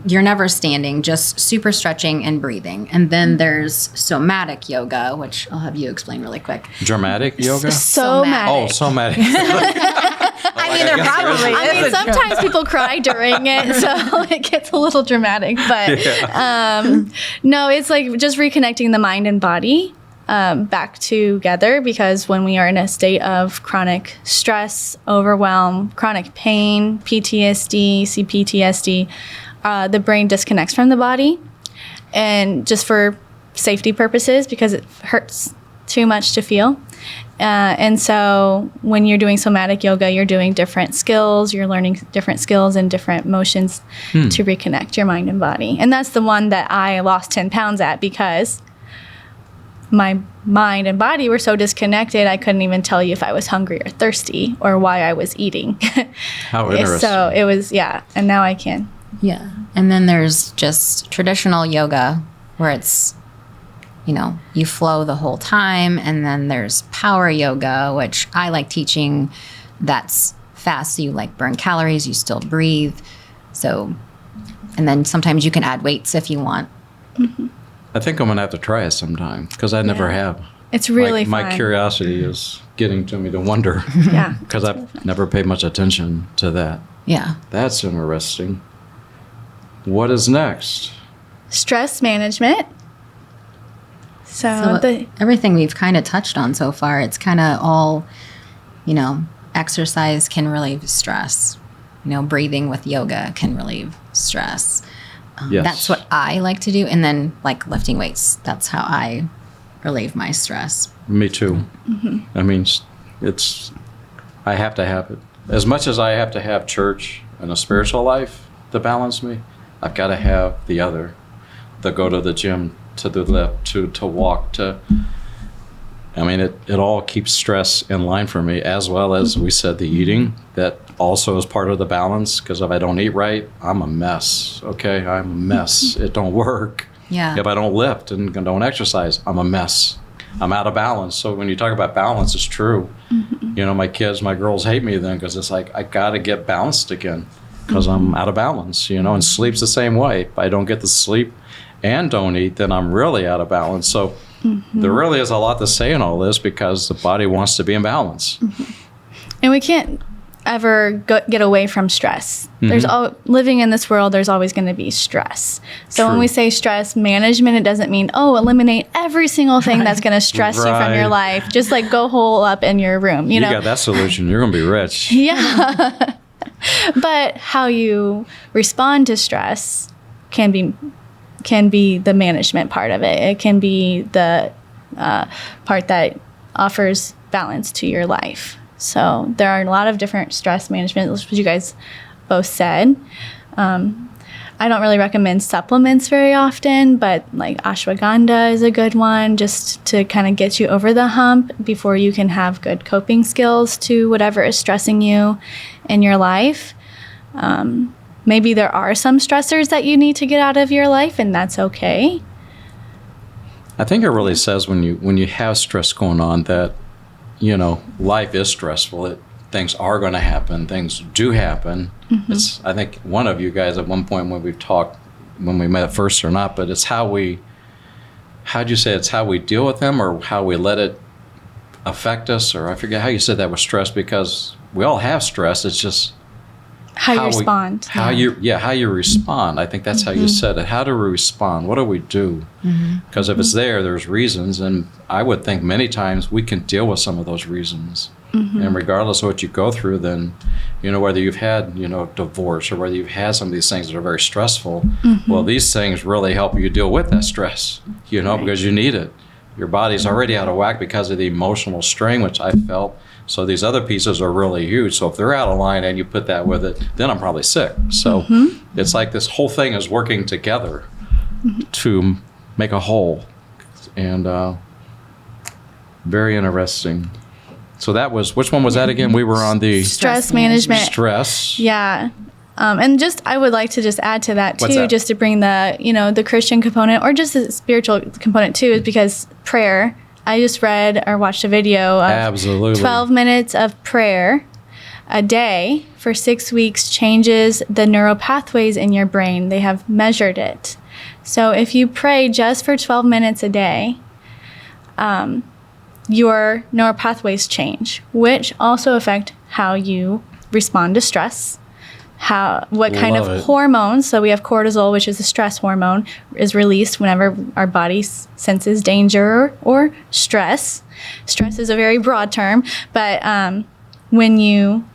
You're never standing, just super stretching and breathing. And then there's somatic yoga, which I'll have you explain really quick. Dramatic yoga? Somatic. Oh, somatic. I mean, sometimes people cry during it, so it gets a little dramatic. But no, it's like just reconnecting the mind and body back together, because when we are in a state of chronic stress, overwhelm, chronic pain, PTSD, CPTSD, the brain disconnects from the body, and just for safety purposes, because it hurts too much to feel. And so when you're doing somatic yoga, you're doing different skills, you're learning different skills and different motions to reconnect your mind and body. And that's the one that I lost 10 pounds at, because my mind and body were so disconnected, I couldn't even tell you if I was hungry or thirsty or why I was eating. How interesting. So it was, and now I can. Yeah. And then there's just traditional yoga where it's, you flow the whole time. And then there's power yoga, which I like teaching. That's fast, so you like burn calories, you still breathe. So, and then sometimes you can add weights if you want. I think I'm going to have to try it sometime because I never have. It's really fun. My curiosity is getting to me to wonder. Yeah. Because I've never paid much attention to that. Yeah. That's interesting. What is next? Stress management. So everything we've kind of touched on so far, it's kind of all, exercise can relieve stress. Breathing with yoga can relieve stress. Yes. That's what I like to do. And then like lifting weights, that's how I relieve my stress. Me too. I mean, I have to have it. As much as I have to have church and a spiritual life to balance me, I've got to have the other. The go to the gym, to the lift, to walk, it all keeps stress in line for me, as well as we said, the eating. That also is part of the balance, because if I don't eat right, I'm a mess. Okay, I'm a mess. It don't work. Yeah. If I don't lift and don't exercise, I'm a mess. I'm out of balance. So when you talk about balance, it's true. My kids, my girls hate me then, because it's like, I got to get balanced again because I'm out of balance, and sleep's the same way. If I don't get the sleep and don't eat, then I'm really out of balance. So there really is a lot to say in all this, because the body wants to be in balance. And we can't ever get away from stress. There's living in this world, there's always going to be stress. So when we say stress management, it doesn't mean, eliminate every single thing that's going to stress you from your life. Just like go hole up in your room. You know? got that solution, you're going to be rich. Yeah. But how you respond to stress can be the management part of it. It can be the part that offers balance to your life. So there are a lot of different stress management, which you guys both said. I don't really recommend supplements very often, but like ashwagandha is a good one, just to kind of get you over the hump before you can have good coping skills to whatever is stressing you in your life. Maybe there are some stressors that you need to get out of your life, and that's okay. I think it really says when you have stress going on that, life is stressful. Things are going to happen. Things do happen. I think one of you guys at one point when we've talked, when we met first or not, but it's how'd you say it's how we deal with them, or how we let it affect us, or I forget how you said that with stress, because we all have stress. It's just how you respond. How you respond. I think that's how you said it. How do we respond? What do we do? Because if it's there's reasons, and I would think many times we can deal with some of those reasons. And regardless of what you go through, then, whether you've had, divorce, or whether you've had some of these things that are very stressful, well, these things really help you deal with that stress, because you need it. Your body's already out of whack because of the emotional strain, which I felt. So these other pieces are really huge. So if they're out of line and you put that with it, then I'm probably sick. So it's like this whole thing is working together to make a whole. And very interesting. So that was, which one was that again? We were on the stress management. Stress. Yeah. And I would like to just add to that too, just to bring the, the Christian component, or just the spiritual component too, is because prayer. I just read or watched a video of 12 minutes of prayer a day for 6 weeks changes the neural pathways in your brain. They have measured it. So if you pray just for 12 minutes a day, your neural pathways change, which also affect how you respond to stress. What kind of hormones, so we have cortisol, which is a stress hormone, is released whenever our body senses danger or stress. Stress is a very broad term, but when you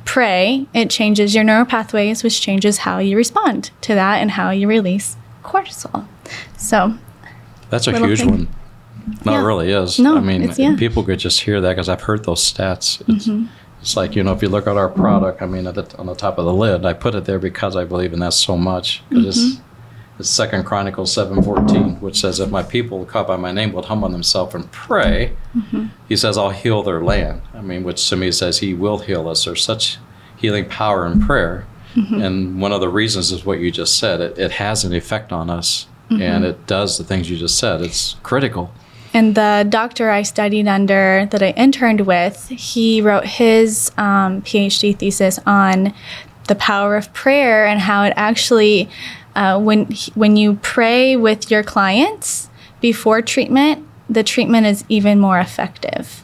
pray, it changes your neural pathways, which changes how you respond to that and how you release cortisol. So that's a huge one. No, it really is. No, people could just hear that, because I've heard those stats. It's like, if you look at our product, on the top of the lid, I put it there because I believe in that so much. Because it's 2 Chronicles 7:14, which says, if my people called by my name would humble themselves and pray, he says, I'll heal their land. Which to me says he will heal us. There's such healing power in prayer. And one of the reasons is what you just said. It has an effect on us. and it does the things you just said. It's critical. And the doctor I studied under, that I interned with, he wrote his PhD thesis on the power of prayer and how it actually, when you pray with your clients before treatment, the treatment is even more effective.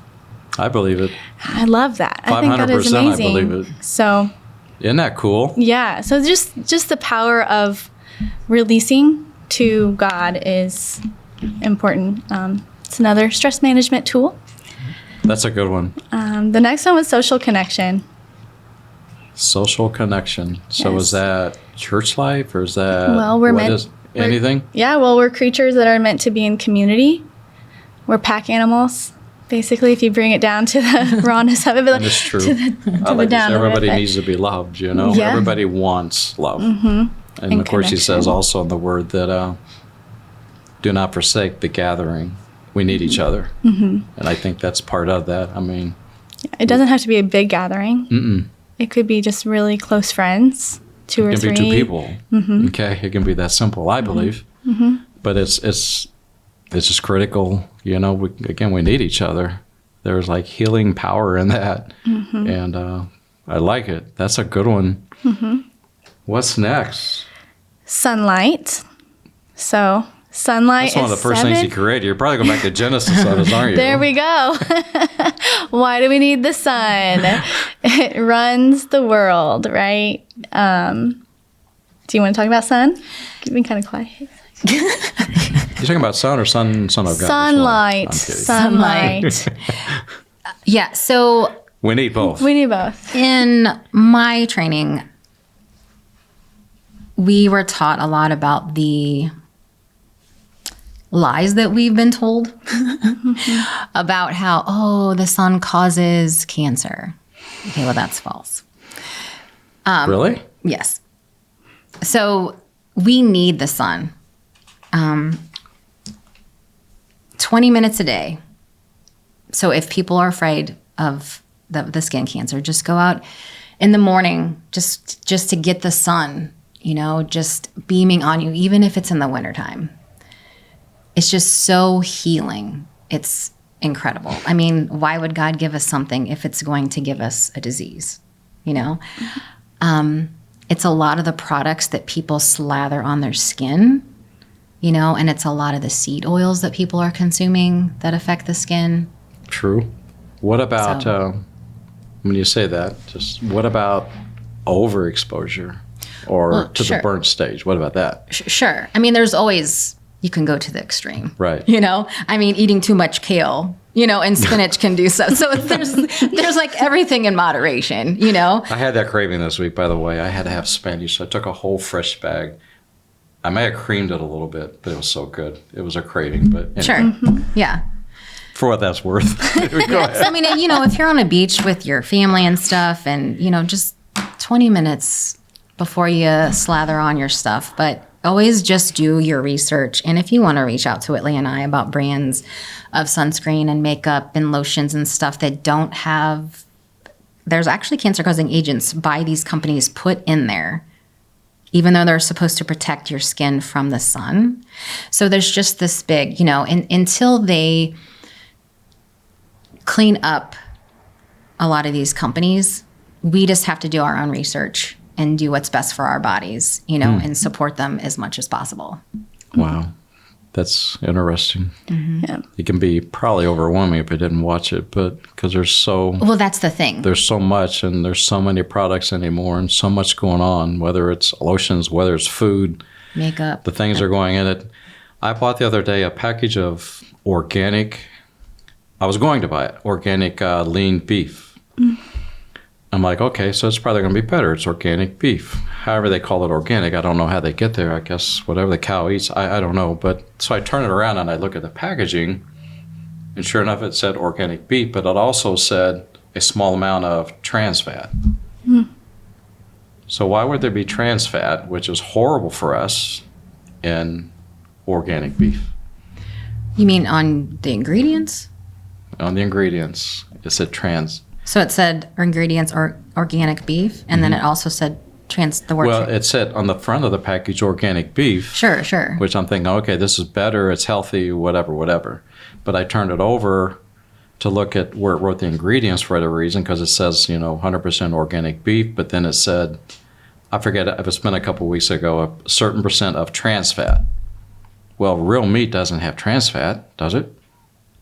I believe it. I love that. I think that is 500% amazing. I believe it. So, Isn't that cool? yeah. So just the power of releasing to God is important. It's another stress management tool. That's a good one. The next one was social connection. Social connection. So Yes. is that church life, or is that Well, we're what meant- is- anything? Yeah, well, we're creatures that are meant to be in community. We're pack animals, basically, if you bring it down to the rawness of it. But And it's true. To I the like this. down of it, Everybody but- needs to be loved, you know? Yeah. Everybody wants love. And And of course, he says connection. also in the word that do not forsake the gathering. We need each other. And I think that's part of that. I mean, It doesn't have to be a big gathering. It could be just really close friends, two or it can three. be two people. Okay, it can be that simple, I believe. But it's just critical. You know, we need each other. There's like healing power in that, and I like it. That's a good one. What's next? Sunlight. So sunlight That's one of the is first things 7. you created. You're probably going back to Genesis on us, aren't you? There we go. Why do we need the sun? It runs the world, right? Do you want to talk about sun? You've been kind of quiet. You talking about sun or son of God? Sunlight. I'm kidding. Sunlight. Yeah. So We need both. We need both. in my training, we were taught a lot about the lies that we've been told about how, oh, the sun causes cancer. Okay, well, that's false. Really? Yes. So we need the sun. 20 minutes a day. So if people are afraid of the skin cancer, just go out in the morning just to get the sun, you know, just beaming on you, even if it's in the wintertime. It's just so healing. It's incredible. I mean, why would God give us something if it's going to give us a disease, you know? It's a lot of the products that people slather on their skin, you know, and it's a lot of the seed oils that people are consuming that affect the skin. True. What about, when you say that, just what about overexposure or to sure. the burnt stage? What about that? Sure. I mean, there's always, you can go to the extreme. Right. You know, I mean, eating too much kale, you know, and spinach can do so. So there's like everything in moderation, you know? I had that craving this week, by the way. I had to have spinach, so I took a whole fresh bag. I may have creamed it a little bit, but it was so good. It was a craving, but anyway, Sure. Yeah. for what that's worth. Go ahead. I mean, you know, if you're on a beach with your family and stuff and, you know, just 20 minutes before you slather on your stuff, but always just do your research. And if you want to reach out to Whitley and I about brands of sunscreen and makeup and lotions and stuff that don't have, there's actually cancer-causing agents by these companies put in there, even though they're supposed to protect your skin from the sun. So there's just this big, you know, and until they clean up a lot of these companies, we just have to do our own research and do what's best for our bodies, you know, and support them as much as possible. Wow. That's interesting. Yeah. It can be probably overwhelming if I didn't watch it, but because Well, that's the thing. there's so much and there's so many products anymore and so much going on, whether it's lotions, whether it's food, Makeup. the things are going in it. I bought the other day a package of organic, I was going to buy it, organic lean beef. I'm like, okay, so it's probably going to be better. It's organic beef. However they call it organic, I don't know how they get there. I guess whatever the cow eats, I don't know. But so I turn it around and I look at the packaging, and sure enough, it said organic beef, but it also said a small amount of trans fat. So why would there be trans fat, which is horrible for us, in organic beef? You mean on the ingredients? On the ingredients, it said trans. So it said ingredients or organic beef, and then it also said the word. Well, it said on the front of the package, organic beef. Sure. Which I'm thinking, okay, this is better, it's healthy, whatever. But I turned it over to look at where it wrote the ingredients for whatever reason, because it says, 100% organic beef, but then it said, I forget, it was been a couple weeks ago, a certain percent of trans fat. Well, real meat doesn't have trans fat, does it?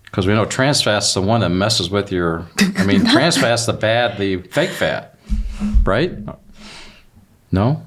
Because we know trans fat's the one that messes with trans fat's the fake fat, right? No?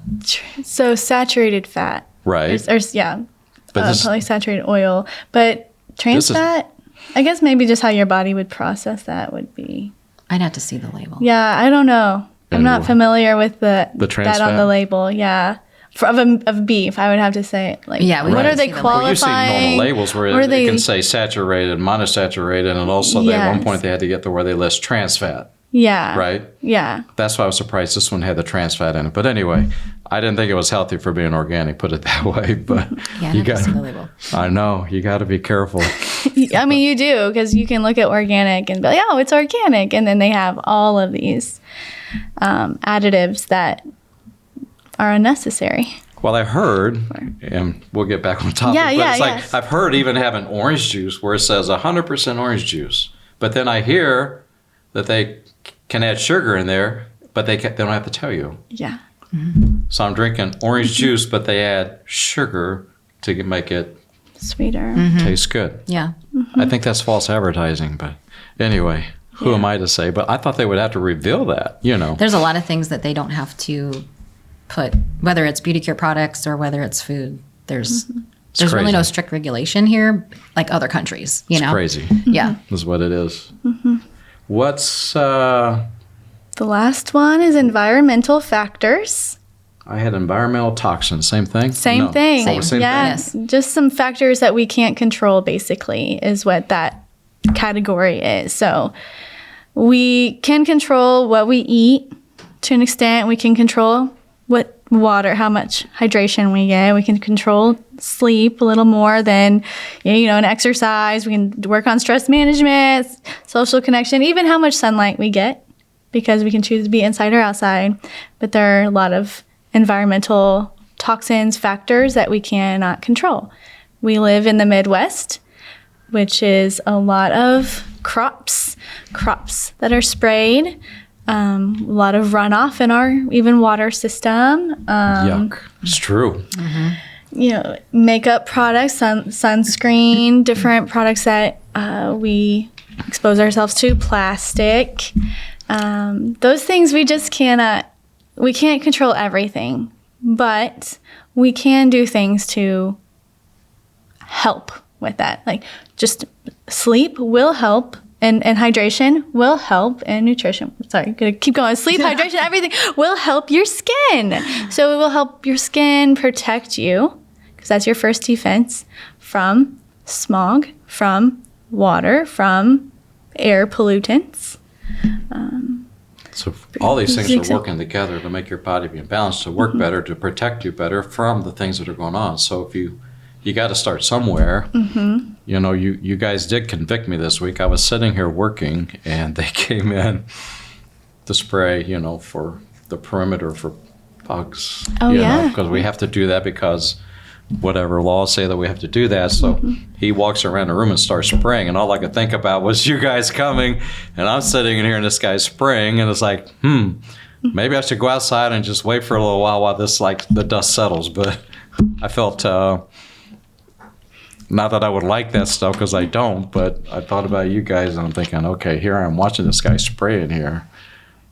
So saturated fat. Right. Polysaturated oil. But trans fat, I guess maybe just how your body would process that would be. I'd have to see the label. Yeah, I don't know. I'm not familiar with the trans that fat on the label. Yeah. Of beef, I would have to say, what are they qualifying? Well, you see normal labels where it can say saturated, monosaturated, and also at one point they had to get to where they list trans fat. Yeah. Right? Yeah. That's why I was surprised this one had the trans fat in it. But anyway, I didn't think it was healthy for being organic, put it that way. But you got to see the label. I know. You got to be careful. I mean, you do, because you can look at organic and be like, oh, it's organic. And then they have all of these additives that are unnecessary. Well, I heard, and we'll get back on topic, I've heard even having orange juice where it says 100% orange juice. But then I hear that they can add sugar in there, but they don't have to tell you. Yeah. Mm-hmm. So I'm drinking orange juice, but they add sugar to make it sweeter. Taste good. Yeah. Mm-hmm. I think that's false advertising, but anyway, who am I to say? But I thought they would have to reveal that, There's a lot of things that they don't have to put, whether it's beauty care products or whether it's food. There's really no strict regulation here like other countries, It's crazy. Yeah. Is what it is. Mm-hmm. What's... The last one is environmental factors. I had environmental toxins. Same thing? Same thing. Same thing? Yes. Just some factors that we can't control, basically, is what that category is. So we can control what we eat to an extent. We can control what water, how much hydration we get. We can control sleep a little more than, an exercise. We can work on stress management, social connection, even how much sunlight we get, because we can choose to be inside or outside. But there are a lot of environmental toxins, factors that we cannot control. We live in the Midwest, which is a lot of crops that are sprayed, a lot of runoff in our even water system. Yuck. It's true. Mm-hmm. Makeup products, sunscreen, different products that we expose ourselves to, plastic. Those things we just can't control everything, but we can do things to help with that. Like just sleep will help, and hydration will help, and nutrition. Sorry, gonna keep going. Sleep, hydration, everything will help your skin. So it will help your skin protect you, because that's your first defense from smog, from water, from air pollutants. So all these things are working together to make your body be in balance, to work better, to protect you better from the things that are going on. So if you got to start somewhere. Mm-hmm. You guys did convict me this week. I was sitting here working, and they came in to spray, for the perimeter for bugs. Oh, yeah. Because we have to do that because whatever laws say that we have to do that. So he walks around the room and starts spraying, and all I could think about was you guys coming, and I'm sitting in here and this guy's spraying, and it's like, maybe I should go outside and just wait for a little while this, the dust settles. But I felt, not that I would like that stuff, because I don't, but I thought about you guys, and I'm thinking, okay, here I am watching this guy spray in here.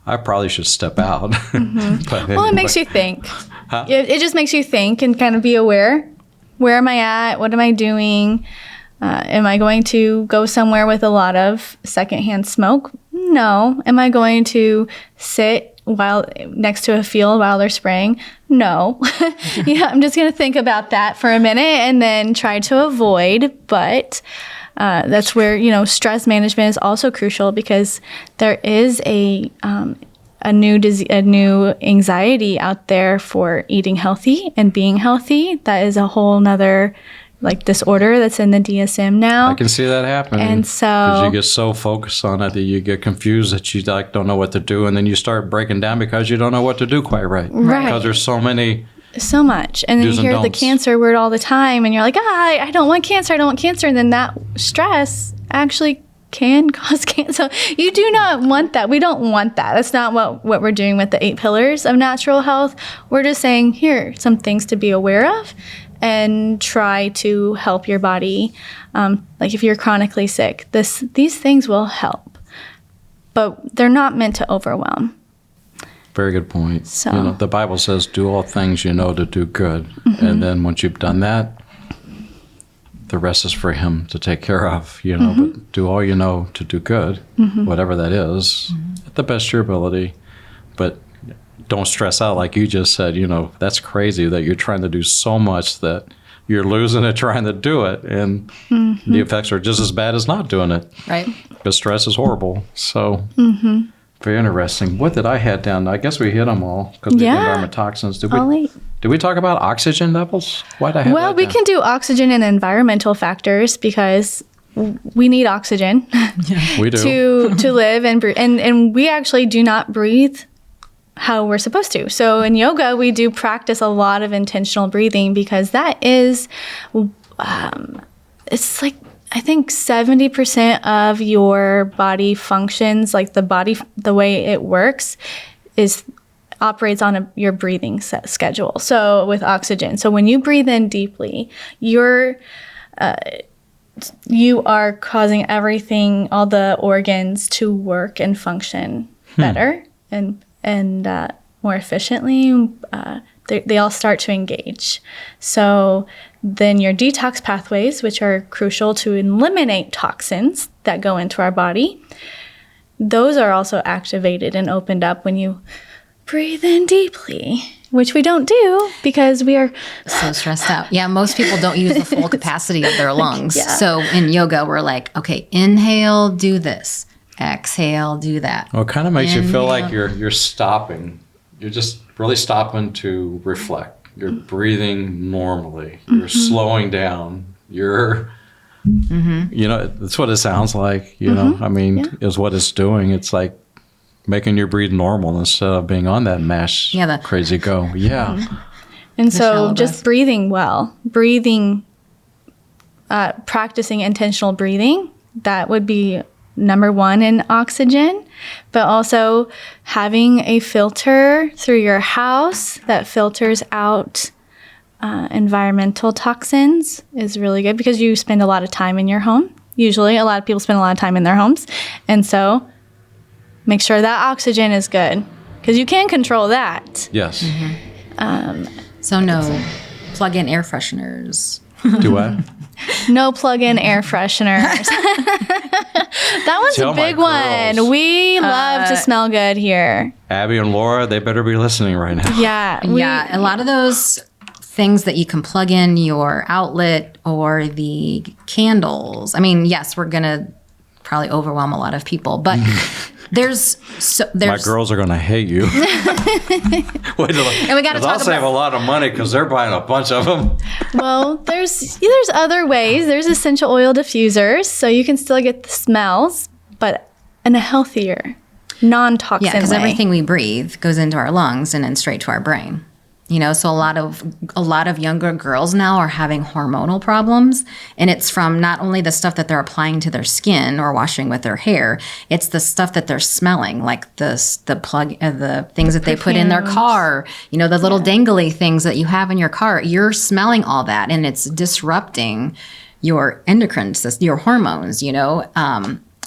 I probably should step out. But anyway. Well, it makes you think. Huh? It just makes you think and kind of be aware. Where am I at? What am I doing? Am I going to go somewhere with a lot of secondhand smoke? No. Am I going to sit next to a field while they're spraying? No. I'm just going to think about that for a minute and then try to avoid. But that's where, stress management is also crucial, because there is a new anxiety out there for eating healthy and being healthy. That is a whole nother like disorder that's in the DSM now. I can see that happening. And so, because you get so focused on it that you get confused that you like don't know what to do, and then you start breaking down because you don't know what to do quite right. Right. Because there's so much, and then you do's and hear the don'ts. cancer word all the time, and you're like, I don't want cancer, and then that stress actually can cause cancer. So you do not want that. We don't want that. That's not what we're doing with the 8 pillars of natural health. We're just saying, here are some things to be aware of and try to help your body. Like if you're chronically sick, these things will help, but they're not meant to overwhelm. Very good point. So- the Bible says, do all things to do good. And then once you've done that, the rest is for him to take care of, but do all to do good, whatever that is, at the best of your ability. But don't stress out like you just said, that's crazy that you're trying to do so much that you're losing it trying to do it. And the effects are just as bad as not doing it. Right. Because stress is horrible. So very interesting. What did I have down? I guess we hit them all because the environment toxins. Did we talk about oxygen levels? Why did I have Well, that we down? can do oxygen and environmental factors because we need oxygen We do. to live and breathe. And we actually do not breathe how we're supposed to. So in yoga, we do practice a lot of intentional breathing because that is, it's like, I think 70% of your body functions, like the way it works operates on your breathing schedule. So with oxygen. So when you breathe in deeply, you are causing everything, all the organs to work and function better and more efficiently. They all start to engage. So then your detox pathways, which are crucial to eliminate toxins that go into our body, those are also activated and opened up when you breathe in deeply, which we don't do because we are So stressed out. Yeah, most people don't use the full capacity of their lungs. Yeah. So in yoga, we're like, okay, inhale, do this. Exhale, do that. Well, it kind of makes you feel like you're stopping. You're just really stopping to reflect. You're breathing normally. You're slowing down. You're, that's what it sounds like. I mean, is what it's doing. It's like making you breathe normal instead of being on that mash crazy go. Yeah. And so shallow just breath. breathing well, practicing intentional breathing, that would be number one in oxygen, but also having a filter through your house that filters out environmental toxins is really good because you spend a lot of time in your home. Usually a lot of people spend a lot of time in their homes. And so make sure that oxygen is good because you can control that. Yes. So no plug-in air fresheners. Do I? No plug-in air fresheners. That one's Tell a my big one. girls. We love to smell good here. Abby and Laura, they better be listening right now. Yeah. Yeah, a lot of those things that you can plug in your outlet or the candles. I mean, yes, we're going to probably overwhelm a lot of people, but there's My girls are going to hate you. Wait till And we gotta I'll talk save about- a lot of money because they're buying a bunch of them. Well, there's other ways. There's essential oil diffusers, so you can still get the smells, but in a healthier, non-toxin Yeah, because way. everything we breathe goes into our lungs and then straight to our brain. So a lot of younger girls now are having hormonal problems, and it's from not only the stuff that they're applying to their skin or washing with their hair, it's the stuff that they're smelling, like the things that they put in their car. The little dangly things that you have in your car. You're smelling all that, and it's disrupting your endocrine system, your hormones.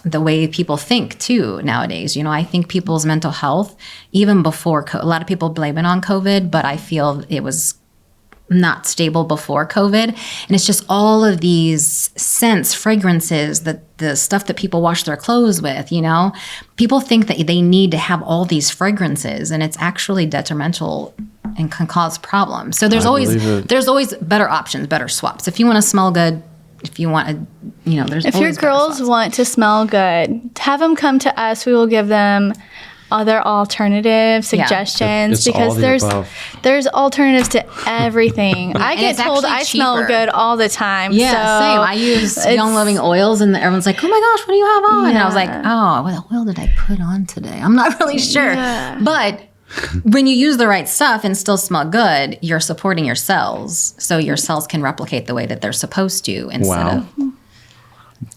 The way people think too nowadays. I think people's mental health, even before a lot of people blame it on COVID, but I feel it was not stable before COVID. And it's just all of these scents, fragrances, the stuff that people wash their clothes with, People think that they need to have all these fragrances, and it's actually detrimental and can cause problems. So there's always better options, better swaps. If you want to smell good, if you want to, there's If always your girls better swaps. want to smell good, have them come to us. We will give them other alternative suggestions It's all because the above. there's alternatives to everything. I get it's told actually I smell cheaper. good all the time. Yeah, so same. I use Young Living oils, and everyone's like, "Oh my gosh, what do you have on?" And I was like, "Oh, what oil did I put on today? I'm not really sure." Yeah. But when you use the right stuff and still smell good, you're supporting your cells, so your cells can replicate the way that they're supposed to instead Wow. of.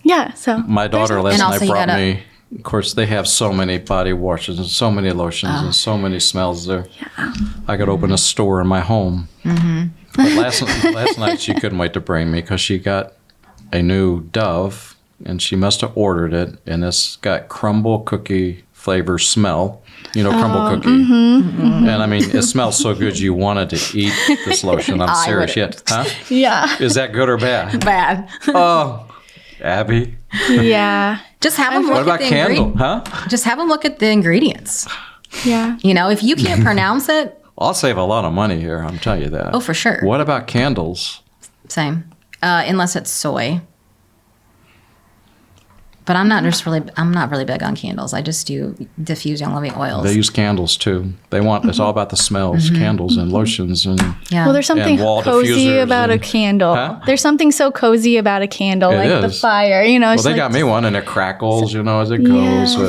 Yeah, so My daughter last And also night you brought gotta- me. Of course, they have so many body washes and so many lotions and so many smells there. Yeah. I could open a store in my home. Mm-hmm. But last night she couldn't wait to bring me because she got a new Dove, and she must have ordered it, and it's got crumble cookie flavor smell. You know, crumble cookie. And I mean, it smells so good you wanted to eat this lotion. I'm serious. wouldn't. Huh? yeah, Is that good or bad? Bad. Oh, Abby. yeah, Just have them What look about at the candle? ingredients. Huh? Just have them look at the ingredients. yeah. You know, if you can't pronounce it, I'll save a lot of money here. I'm telling you that. oh, for sure. What about candles? Same. Unless it's soy. But I'm not really big on candles. I just do diffuse Young Living oils. They use candles too. They want it's all about the smells, candles and lotions and yeah. Well, there's something And wall cozy diffusers about a and- candle. Huh? There's something so cozy about a candle, It like the is. fire. You know, well, it's they like, got me one and it crackles, as it goes. Yeah. So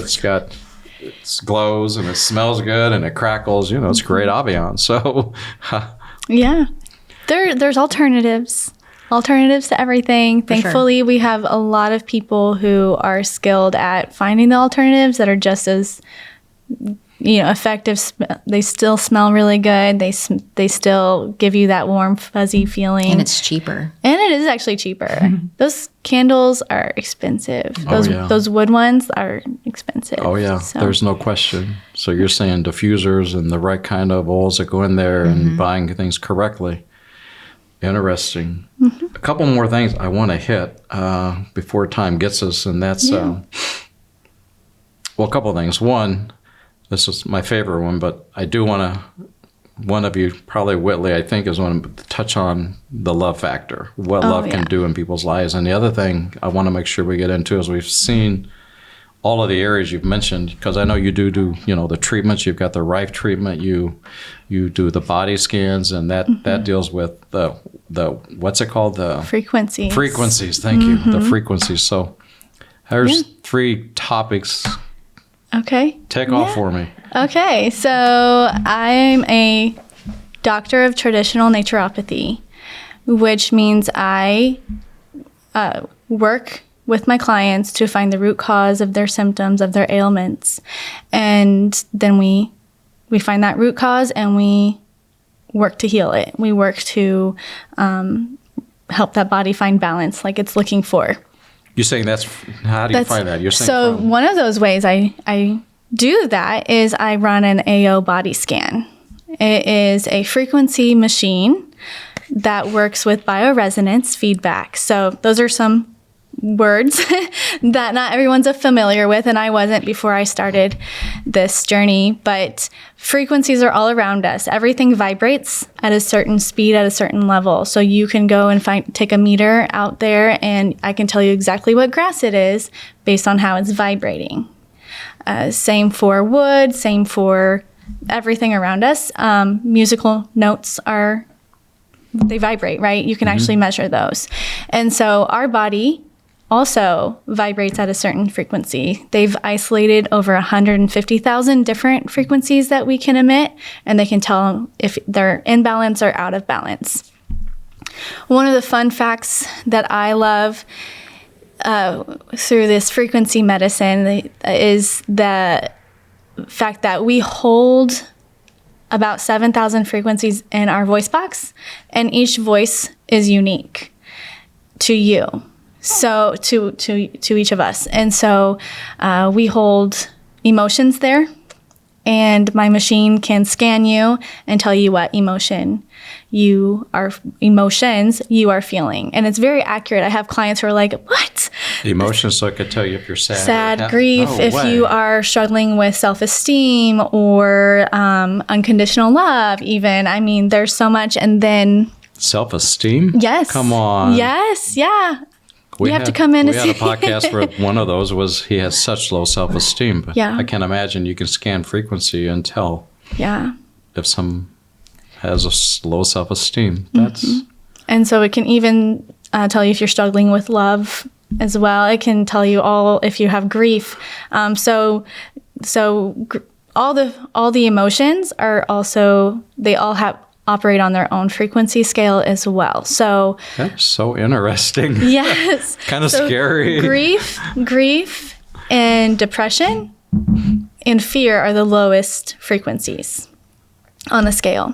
it glows and it smells good and it crackles. It's great ambiance. So Yeah, there's alternatives to everything. Thankfully, we have a lot of people who are skilled at finding the alternatives that are just as effective. They still smell really good. They still give you that warm, fuzzy feeling, and it's cheaper. And it is actually cheaper. Those candles are expensive. Those wood ones are expensive. oh yeah, So- there's no question. So you're saying diffusers and the right kind of oils that go in there and buying things correctly. Interesting. A couple more things I want to hit before time gets us, and that's a couple of things. One, this is my favorite one, but I do want to. One of you, probably Whitley, I think, is one to touch on the love factor, what love can do in people's lives, and the other thing I want to make sure we get into is we've seen all of the areas you've mentioned, because I know you do the treatments. You've got the Rife treatment. You do the body scans, and that deals with the what's it called, the frequencies. Frequencies. Thank you. The frequencies. So there's 3 topics. Okay. Take off for me. Okay, so I'm a doctor of traditional naturopathy, which means I work with my clients to find the root cause of their symptoms, of their ailments. And then we find that root cause and we work to heal it. We work to help that body find balance like it's looking for. You're saying how do you find that? You're saying so one of those ways I do that is I run an AO body scan. It is a frequency machine that works with bioresonance feedback. So those are some words that not everyone's familiar with, and I wasn't before I started this journey, but frequencies are all around us. Everything vibrates at a certain speed, at a certain level. So you can go and take a meter out there and I can tell you exactly what grass it is based on how it's vibrating. Same for wood, same for everything around us. Musical notes they vibrate, right? You can actually measure those. And so our body also vibrates at a certain frequency. They've isolated over 150,000 different frequencies that we can emit, and they can tell if they're in balance or out of balance. One of the fun facts that I love through this frequency medicine is the fact that we hold about 7,000 frequencies in our voice box, and each voice is unique to you. So to each of us. And so we hold emotions there, and my machine can scan you and tell you what emotions you are feeling. And it's very accurate. I have clients who are like, what? Emotions, so it could tell you if you're sad. Sad, grief, No if way. you are struggling with self-esteem or unconditional love even. I mean, there's so much. And then... Self-esteem? Yes. Come on. Yes, yeah. You have to come in We to had a see. podcast where one of those was he has such low self-esteem. But Yeah. I can't imagine you can scan frequency and tell Yeah. if some has a low self-esteem. That's And so it can even tell you if you're struggling with love as well. It can tell you all if you have grief. All the emotions are also, they all operate on their own frequency scale as well. So that's so interesting. yes, Kind of So scary. grief, and depression and fear are the lowest frequencies on the scale.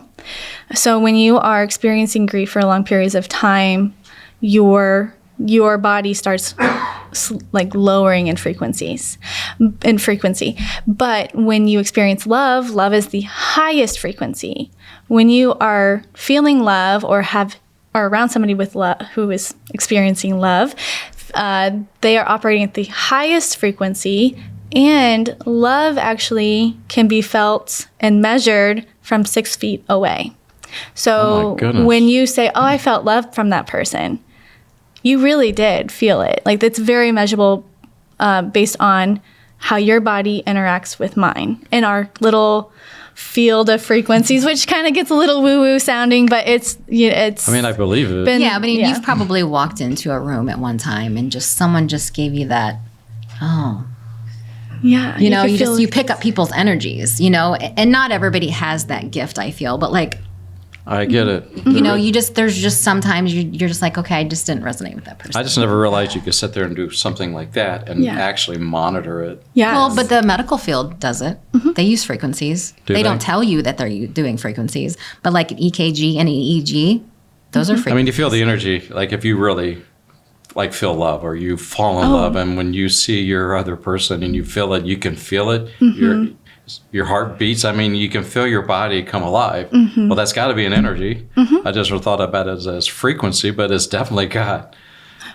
So when you are experiencing grief for long periods of time, your body starts like lowering in frequency. But when you experience love is the highest frequency. When you are feeling love or around somebody with love who is experiencing love, they are operating at the highest frequency, and love actually can be felt and measured from 6 feet away. Oh So my goodness. when you say, "Oh, I felt love from that person," you really did feel it. Like, it's very measurable based on how your body interacts with mine in our little field of frequencies, which kind of gets a little woo-woo sounding, but it's. I mean, I believe it. been- Yeah, but yeah. you've probably walked into a room at one time and someone just gave you that, Yeah, you know, could you feel you pick up people's energies, you know, and not everybody has that gift, I feel, but like, I get it. you know, there's just sometimes you're just like, okay, I just didn't resonate with that person. I just never realized you could sit there and do something like that and Yeah. actually monitor it. Yeah. Well, but the medical field does it. They use frequencies. Do they they? don't tell you that they're doing frequencies, but like an EKG and an EEG, those are frequencies. I mean, you feel the energy, like if you really like feel love or you fall in love, and when you see your other person and you feel it, you can feel it. Your heart beats. I mean, you can feel your body come alive. Well, that's got to be an energy. I just thought about it as frequency, but it's definitely got,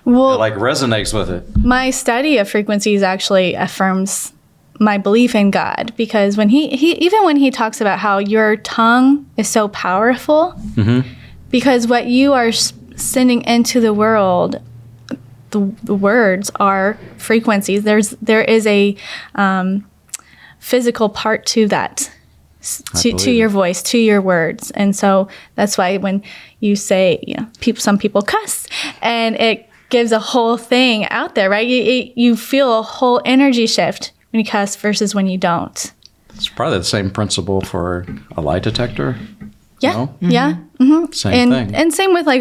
well, it like resonates with it. my study of frequencies actually affirms my belief in God, because when he even when he talks about how your tongue is so powerful, because what you are sending into the world, the words are frequencies. There is a physical part to that, to believe your it. voice, to your words. And so that's why when you say, some people cuss, and it gives a whole thing out there, right? You feel a whole energy shift when you cuss versus when you don't. It's probably the same principle for a lie detector. Yeah, No? yeah. Same thing. And same with like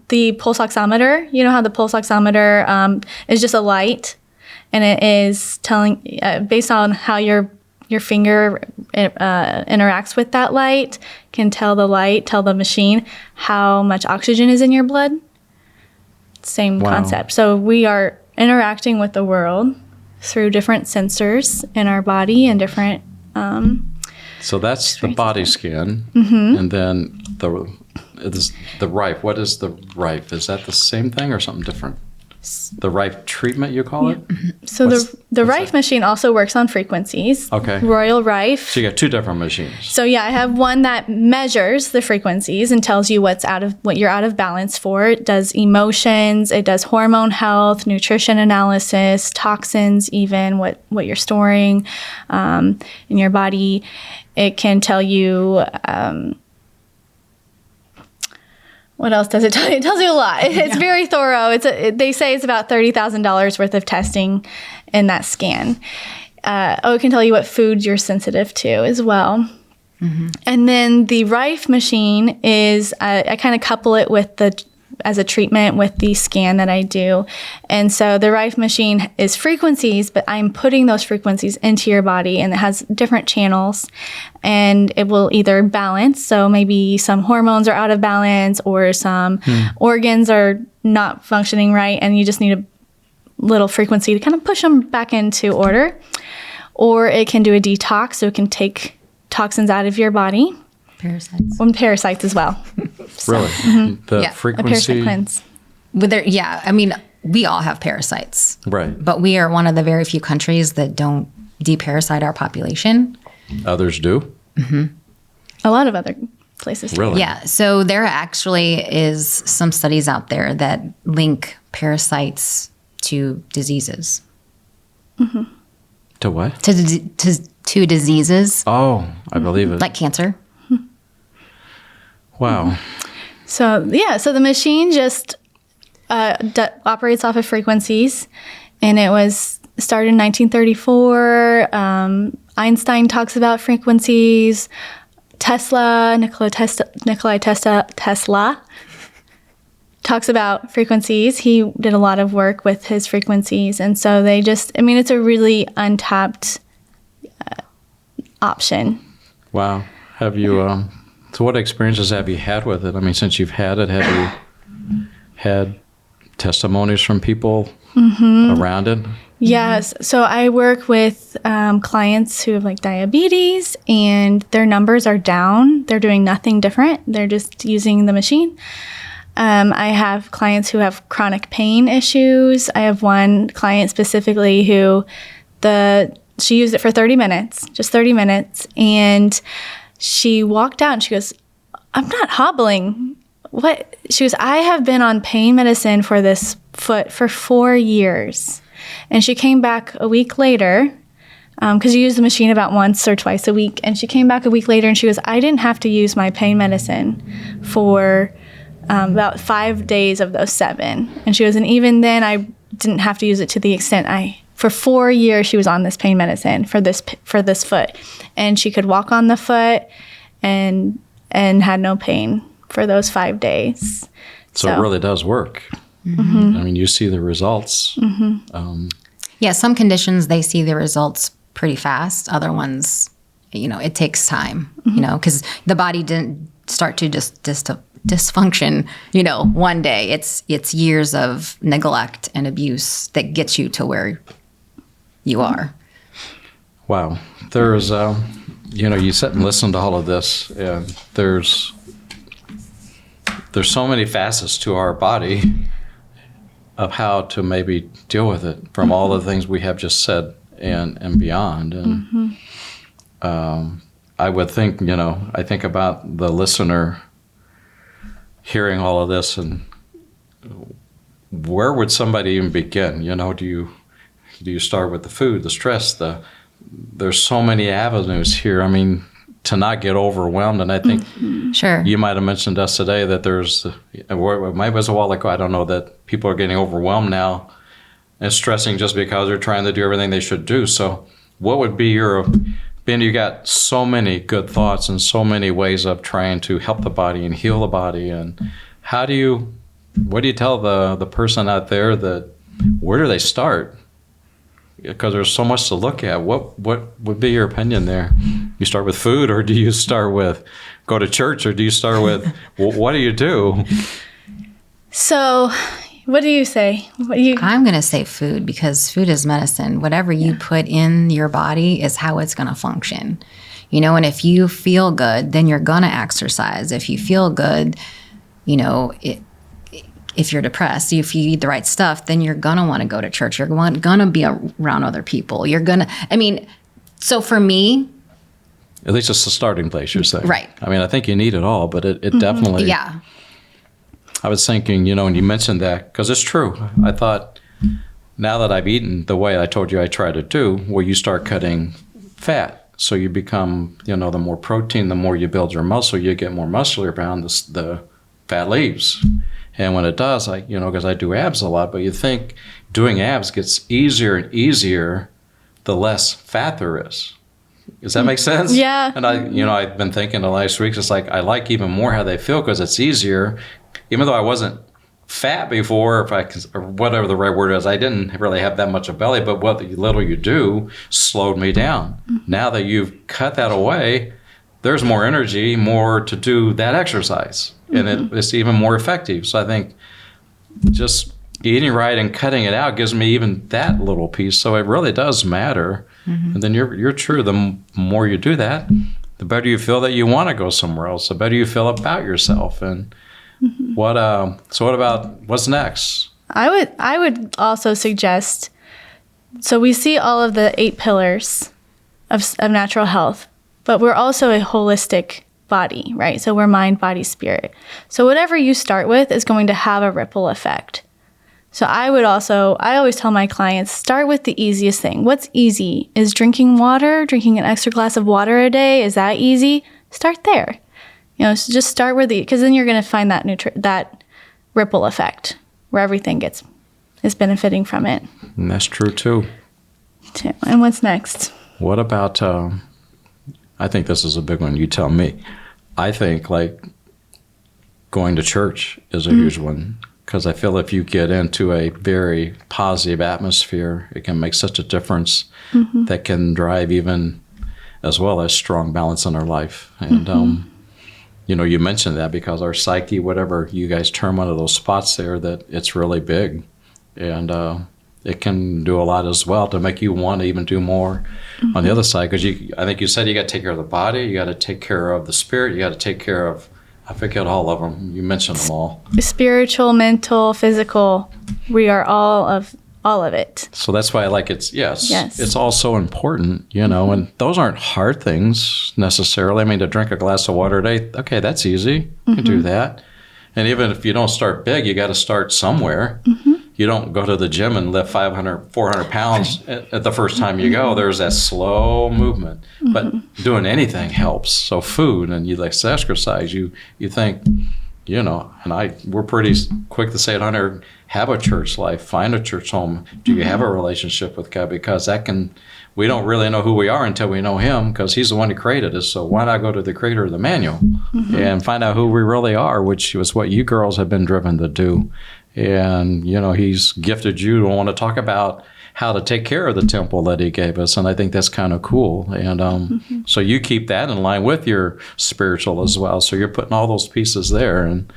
the pulse oximeter. You know how the pulse oximeter is just a light, and it is telling based on how your finger interacts with that light, can tell the machine how much oxygen is in your blood. Same Wow. concept. So we are interacting with the world through different sensors in our body and different. So that's the body scan, and then the rife. What is the rife? Is that the same thing or something different? The rife treatment, you call it? So What's the Rife machine also works on frequencies. Okay. Royal Rife. So you got two different machines. So yeah, I have one that measures the frequencies and tells you what you're out of balance for. It does emotions, it does hormone health, nutrition analysis, toxins, even what you're storing in your body. It can tell you. What else does it tell you? It tells you a lot. It's very thorough. They say it's about $30,000 worth of testing in that scan. It can tell you what foods you're sensitive to as well. And then the Rife machine is, I kind of couple it with as a treatment with the scan that I do. And so the Rife machine is frequencies, but I'm putting those frequencies into your body, and it has different channels, and it will either balance. So maybe some hormones are out of balance, or some organs are not functioning right, and you just need a little frequency to kind of push them back into order. Or it can do a detox, so it can take toxins out of your body. Parasites. And parasites as well. Really? The Yeah, a A frequency. parasite cleanse. I mean, we all have parasites, Right. but we are one of the very few countries that don't deparasite our population. Others do. A lot of other place to stay. Really? Yeah. So there actually is some studies out there that link parasites to diseases. To what? To diseases Oh, I believe it. like cancer. Wow. So the machine just operates off of frequencies, and it was started in 1934. Einstein talks about frequencies. Nikola Tesla talks about frequencies. He did a lot of work with his frequencies, and so it's a really untapped option. Wow. Have you, so what experiences have you had with it? I mean, since you've had it, have you had testimonies from people around it? Yes. So I work with clients who have like diabetes, and their numbers are down. They're doing nothing different. They're just using the machine. I have clients who have chronic pain issues. I have one client specifically who she used it for 30 minutes, just 30 minutes. And she walked out and she goes, "I'm not hobbling." What? She goes, "I have been on pain medicine for this foot for 4 years." And she came back a week later, because you use the machine about once or twice a week. And she came back a week later and she goes, "I didn't have to use my pain medicine for about 5 days of those 7. And she goes, "And even then I didn't have to use it to the extent for 4 years she was on this pain medicine for this foot. And she could walk on the foot and had no pain for those 5 days." So it really does work. I mean, you see the results. Yeah, some conditions, they see the results pretty fast. Other ones, it takes time, because the body didn't start to just dysfunction, one day. It's years of neglect and abuse that gets you to where you are. Wow. There's, you sit and listen to all of this, and there's so many facets to our body of how to maybe deal with it from all the things we have just said and beyond. And I would think, I think about the listener hearing all of this, and where would somebody even begin? Do you start with the food, the stress, there's so many avenues here. I mean, to not get overwhelmed. And I think Sure. you might have mentioned to us today that maybe it was a while ago, I don't know, that people are getting overwhelmed now and stressing just because they're trying to do everything they should do. So what would be Ben, you got so many good thoughts and so many ways of trying to help the body and heal the body. And what do you tell the person out there where do they start? Because there's so much to look at. What would be your opinion there? You start with food, or do you start with go to church, or do you start with what do you do? So what do you say? I'm going to say food, because food is medicine. Whatever you put in your body is how it's going to function. And if you feel good, then you're going to exercise. If you feel good, if you're depressed, if you eat the right stuff, then you're going to want to go to church. You're going to be around other people. So for me, at least it's the starting place, you're saying. Right. I mean, I think you need it all, but it definitely. Yeah. I was thinking, when you mentioned that, because it's true. I thought, now that I've eaten the way I told you I try to do, where you start cutting fat. So you become, the more protein, the more you build your muscle, you get more muscular around the fat leaves. And when it does, because I do abs a lot, but you think doing abs gets easier and easier the less fat there is. Does that make sense? Yeah. And I've been thinking the last weeks, it's like I like even more how they feel because it's easier. Even though I wasn't fat before, or whatever the right word is, I didn't really have that much of belly, but what little you do slowed me down. Now that you've cut that away, there's more energy, more to do that exercise. And it's even more effective. So I think just eating right and cutting it out gives me even that little piece. So it really does matter. And then you're true. The more you do that, the better you feel that you want to go somewhere else. The better you feel about yourself. And what about what's next? I would also suggest. So we see all of the 8 pillars of natural health, but we're also a holistic body, right? So we're mind, body, spirit. So whatever you start with is going to have a ripple effect. So I always tell my clients, start with the easiest thing. What's easy? Is drinking an extra glass of water a day? Is that easy? Start there. So just start with because then you're going to find that ripple effect where everything is benefiting from it. And that's true too. And what's next? What about, I think this is a big one, you tell me. I think like going to church is a huge one, because I feel if you get into a very positive atmosphere, it can make such a difference that can drive even as well as strong balance in our life. And, you mentioned that because our psyche, whatever you guys term one of those spots there, that it's really big. And it can do a lot as well to make you want to even do more on the other side. Because I think you said you got to take care of the body, you got to take care of the spirit, you got to take care of, I forget all of them. You mentioned them all. Spiritual, mental, physical. We are all of it. So that's why I like it. Yes. It's all so important, and those aren't hard things necessarily. I mean, to drink a glass of water a day, okay, that's easy. You can do that. And even if you don't start big, you got to start somewhere. You don't go to the gym and lift 500, 400 pounds at the first time you go. There's that slow movement. But doing anything helps. So food, and you like to exercise, you think, and we're pretty quick to say it on here, have a church life, find a church home. Do you have a relationship with God? Because we don't really know who we are until we know Him, because He's the one who created us. So why not go to the creator of the manual and find out who we really are, which was what you girls have been driven to do. And, He's gifted you to want to talk about how to take care of the temple that He gave us. And I think that's kind of cool. And so you keep that in line with your spiritual as well. So you're putting all those pieces there. And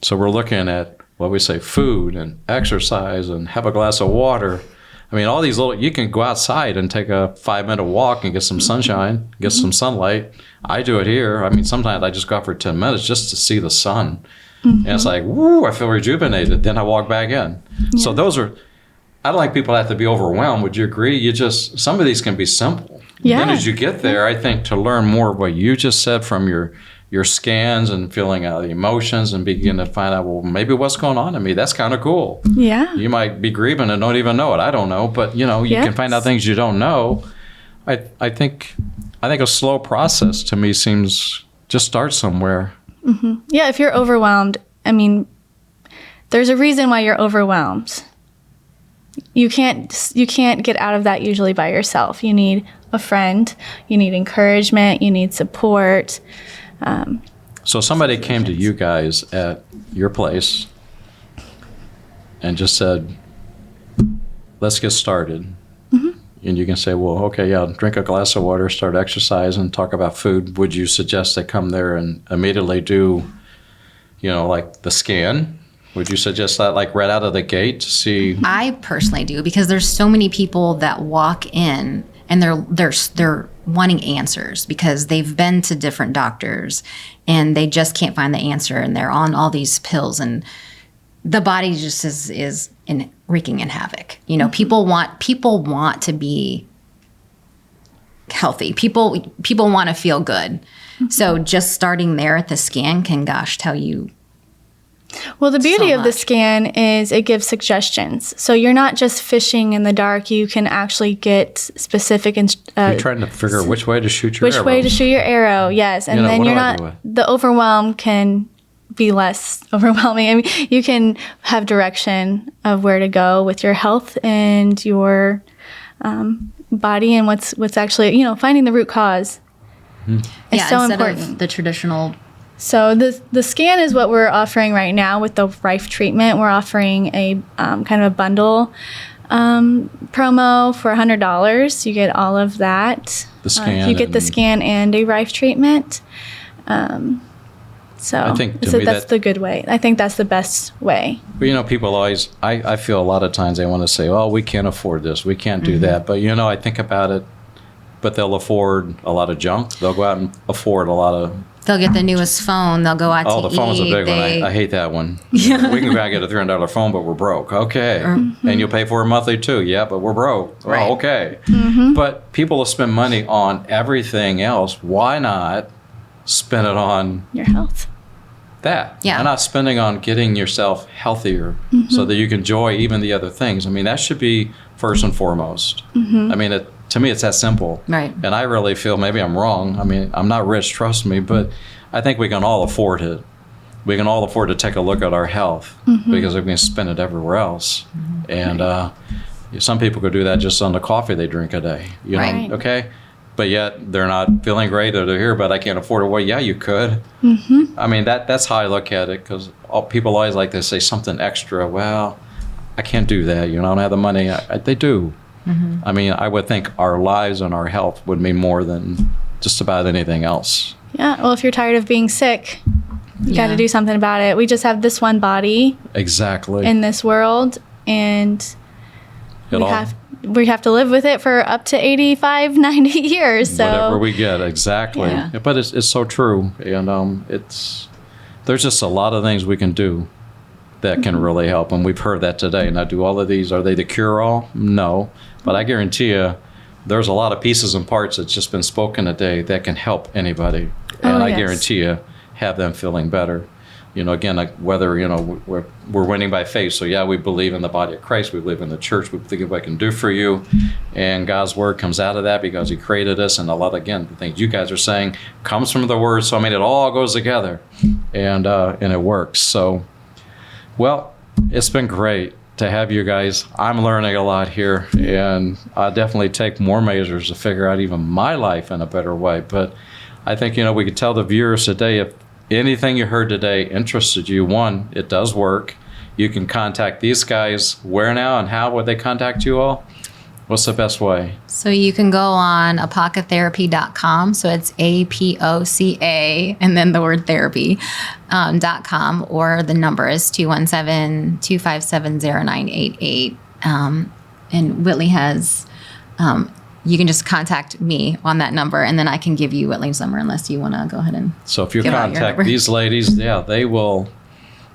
so we're looking at what we say, food and exercise and have a glass of water. I mean, all these you can go outside and take a 5-minute walk and get some sunshine, get some sunlight. I do it here. I mean, sometimes I just go out for 10 minutes just to see the sun. And it's like, woo, I feel rejuvenated. Then I walk back in. Yeah. So I don't like people to have to be overwhelmed. Would you agree? Some of these can be simple. Yeah. Then as you get there, I think to learn more of what you just said from your scans and feeling out the emotions and begin to find out, well, maybe what's going on in me. That's kind of cool. Yeah. You might be grieving and don't even know it. I don't know. But, you can find out things you don't know. I think a slow process to me seems just start somewhere. Yeah, if you're overwhelmed, I mean, there's a reason why you're overwhelmed. You can't get out of that usually by yourself. You need a friend, you need encouragement, you need support. So somebody came to you guys at your place and just said, let's get started. And you can say, well, okay, yeah, drink a glass of water, start exercising, talk about food. Would you suggest they come there and immediately do, like the scan? Would you suggest that like right out of the gate to see? I personally do, because there's so many people that walk in and they're wanting answers because they've been to different doctors and they just can't find the answer, and they're on all these pills, and the body just is wreaking in havoc. People want to be healthy. People want to feel good. So just starting there at the scan can, tell you. Well, the beauty of the scan is it gives suggestions. So you're not just fishing in the dark. You can actually get specific. You're trying to figure out which way to shoot your arrow. Which way to shoot your arrow, yes. And then you're not. The overwhelm can be less overwhelming. I mean, you can have direction of where to go with your health and your body, and what's actually, finding the root cause. Is so important. Of the traditional. So the scan is what we're offering right now with the Rife treatment. We're offering a kind of a bundle promo for $100. You get all of that. The scan. You get the scan and a Rife treatment. So I think that's the good way. I think that's the best way. But people always, I feel a lot of times they want to say, oh, we can't afford this, we can't do that. But I think about it, but they'll afford a lot of junk. They'll go out and afford a lot of. They'll get the newest phone. They'll go out to eat. Oh, the phone's a big one. I hate that one. Yeah. We can go out and get a $300 phone, but we're broke. Okay. And you'll pay for it monthly too. Yeah, but we're broke. Right. Oh, okay. But people will spend money on everything else. Why not spend it on Your health. that. Yeah. Why not spending on getting yourself healthier so that you can enjoy even the other things? I mean, that should be first and foremost. I mean, to me, it's that simple. Right. And I really feel, maybe I'm wrong. I mean, I'm not rich, trust me, but I think we can all afford it. We can all afford to take a look at our health because we can spend it everywhere else. And some people could do that just on the coffee they drink a day. You know, Right. okay? But yet they're not feeling great or they're here, but I can't afford it. Well, yeah, you could. I mean, that's how I look at it, because people always like to say something extra. Well, I can't do that. You know, I don't have the money. They do. I mean, I would think our lives and our health would mean more than just about anything else. Yeah. Well, if you're tired of being sick, you got Yeah. to do something about it. We just have this one body Exactly. in this world, and It we all- have to live with it for up to 85, 90 years. So whatever we get, exactly. Yeah. But it's so true, and there's just a lot of things we can do that can really help, and we've heard that today. Now, do all of these, are they the cure-all? No, but I guarantee you, there's a lot of pieces and parts that's just been spoken today that can help anybody, and Oh, I yes. guarantee you, have them feeling better. You know, again, like whether, you know, we're winning by faith. So yeah, we believe in the body of Christ. We believe in the church. We think of what it can do for you. And God's word comes out of that because he created us. And a lot, again, the things you guys are saying comes from the word. So I mean, it all goes together and it works. So, well, it's been great to have you guys. I'm learning a lot here, and I definitely take more measures to figure out even my life in a better way. But I think, you know, we could tell the viewers today, if anything you heard today interested you, one, it does work. You can contact these guys. Where now and how would they contact you all? What's the best way? So you can go on apocatherapy.com. So it's APOCA and then the word therapy .com, or the number is 217-257-0988. And Whitley has, you can just contact me on that number, and then I can give you Whitley's number unless you want to go ahead and. So if you Give out your contact number. these ladies, yeah, they will,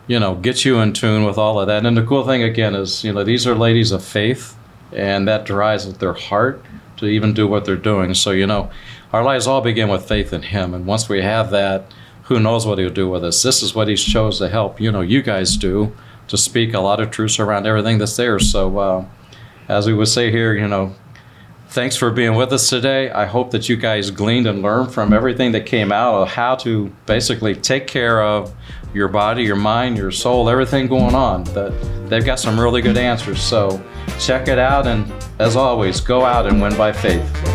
you know, get you in tune with all of that. And the cool thing, again, is, you know, these are ladies of faith, and that drives their heart to even do what they're doing. So, you know, our lives all begin with faith in him. And once we have that, who knows what he'll do with us. This is what he's chose to help, you know, you guys do, to speak a lot of truths around everything that's there. So as we would say here, you know, thanks for being with us today. I hope that you guys gleaned and learned from everything that came out of how to basically take care of your body, your mind, your soul, everything going on. That they've got some really good answers. So check it out, and as always, go out and win by faith.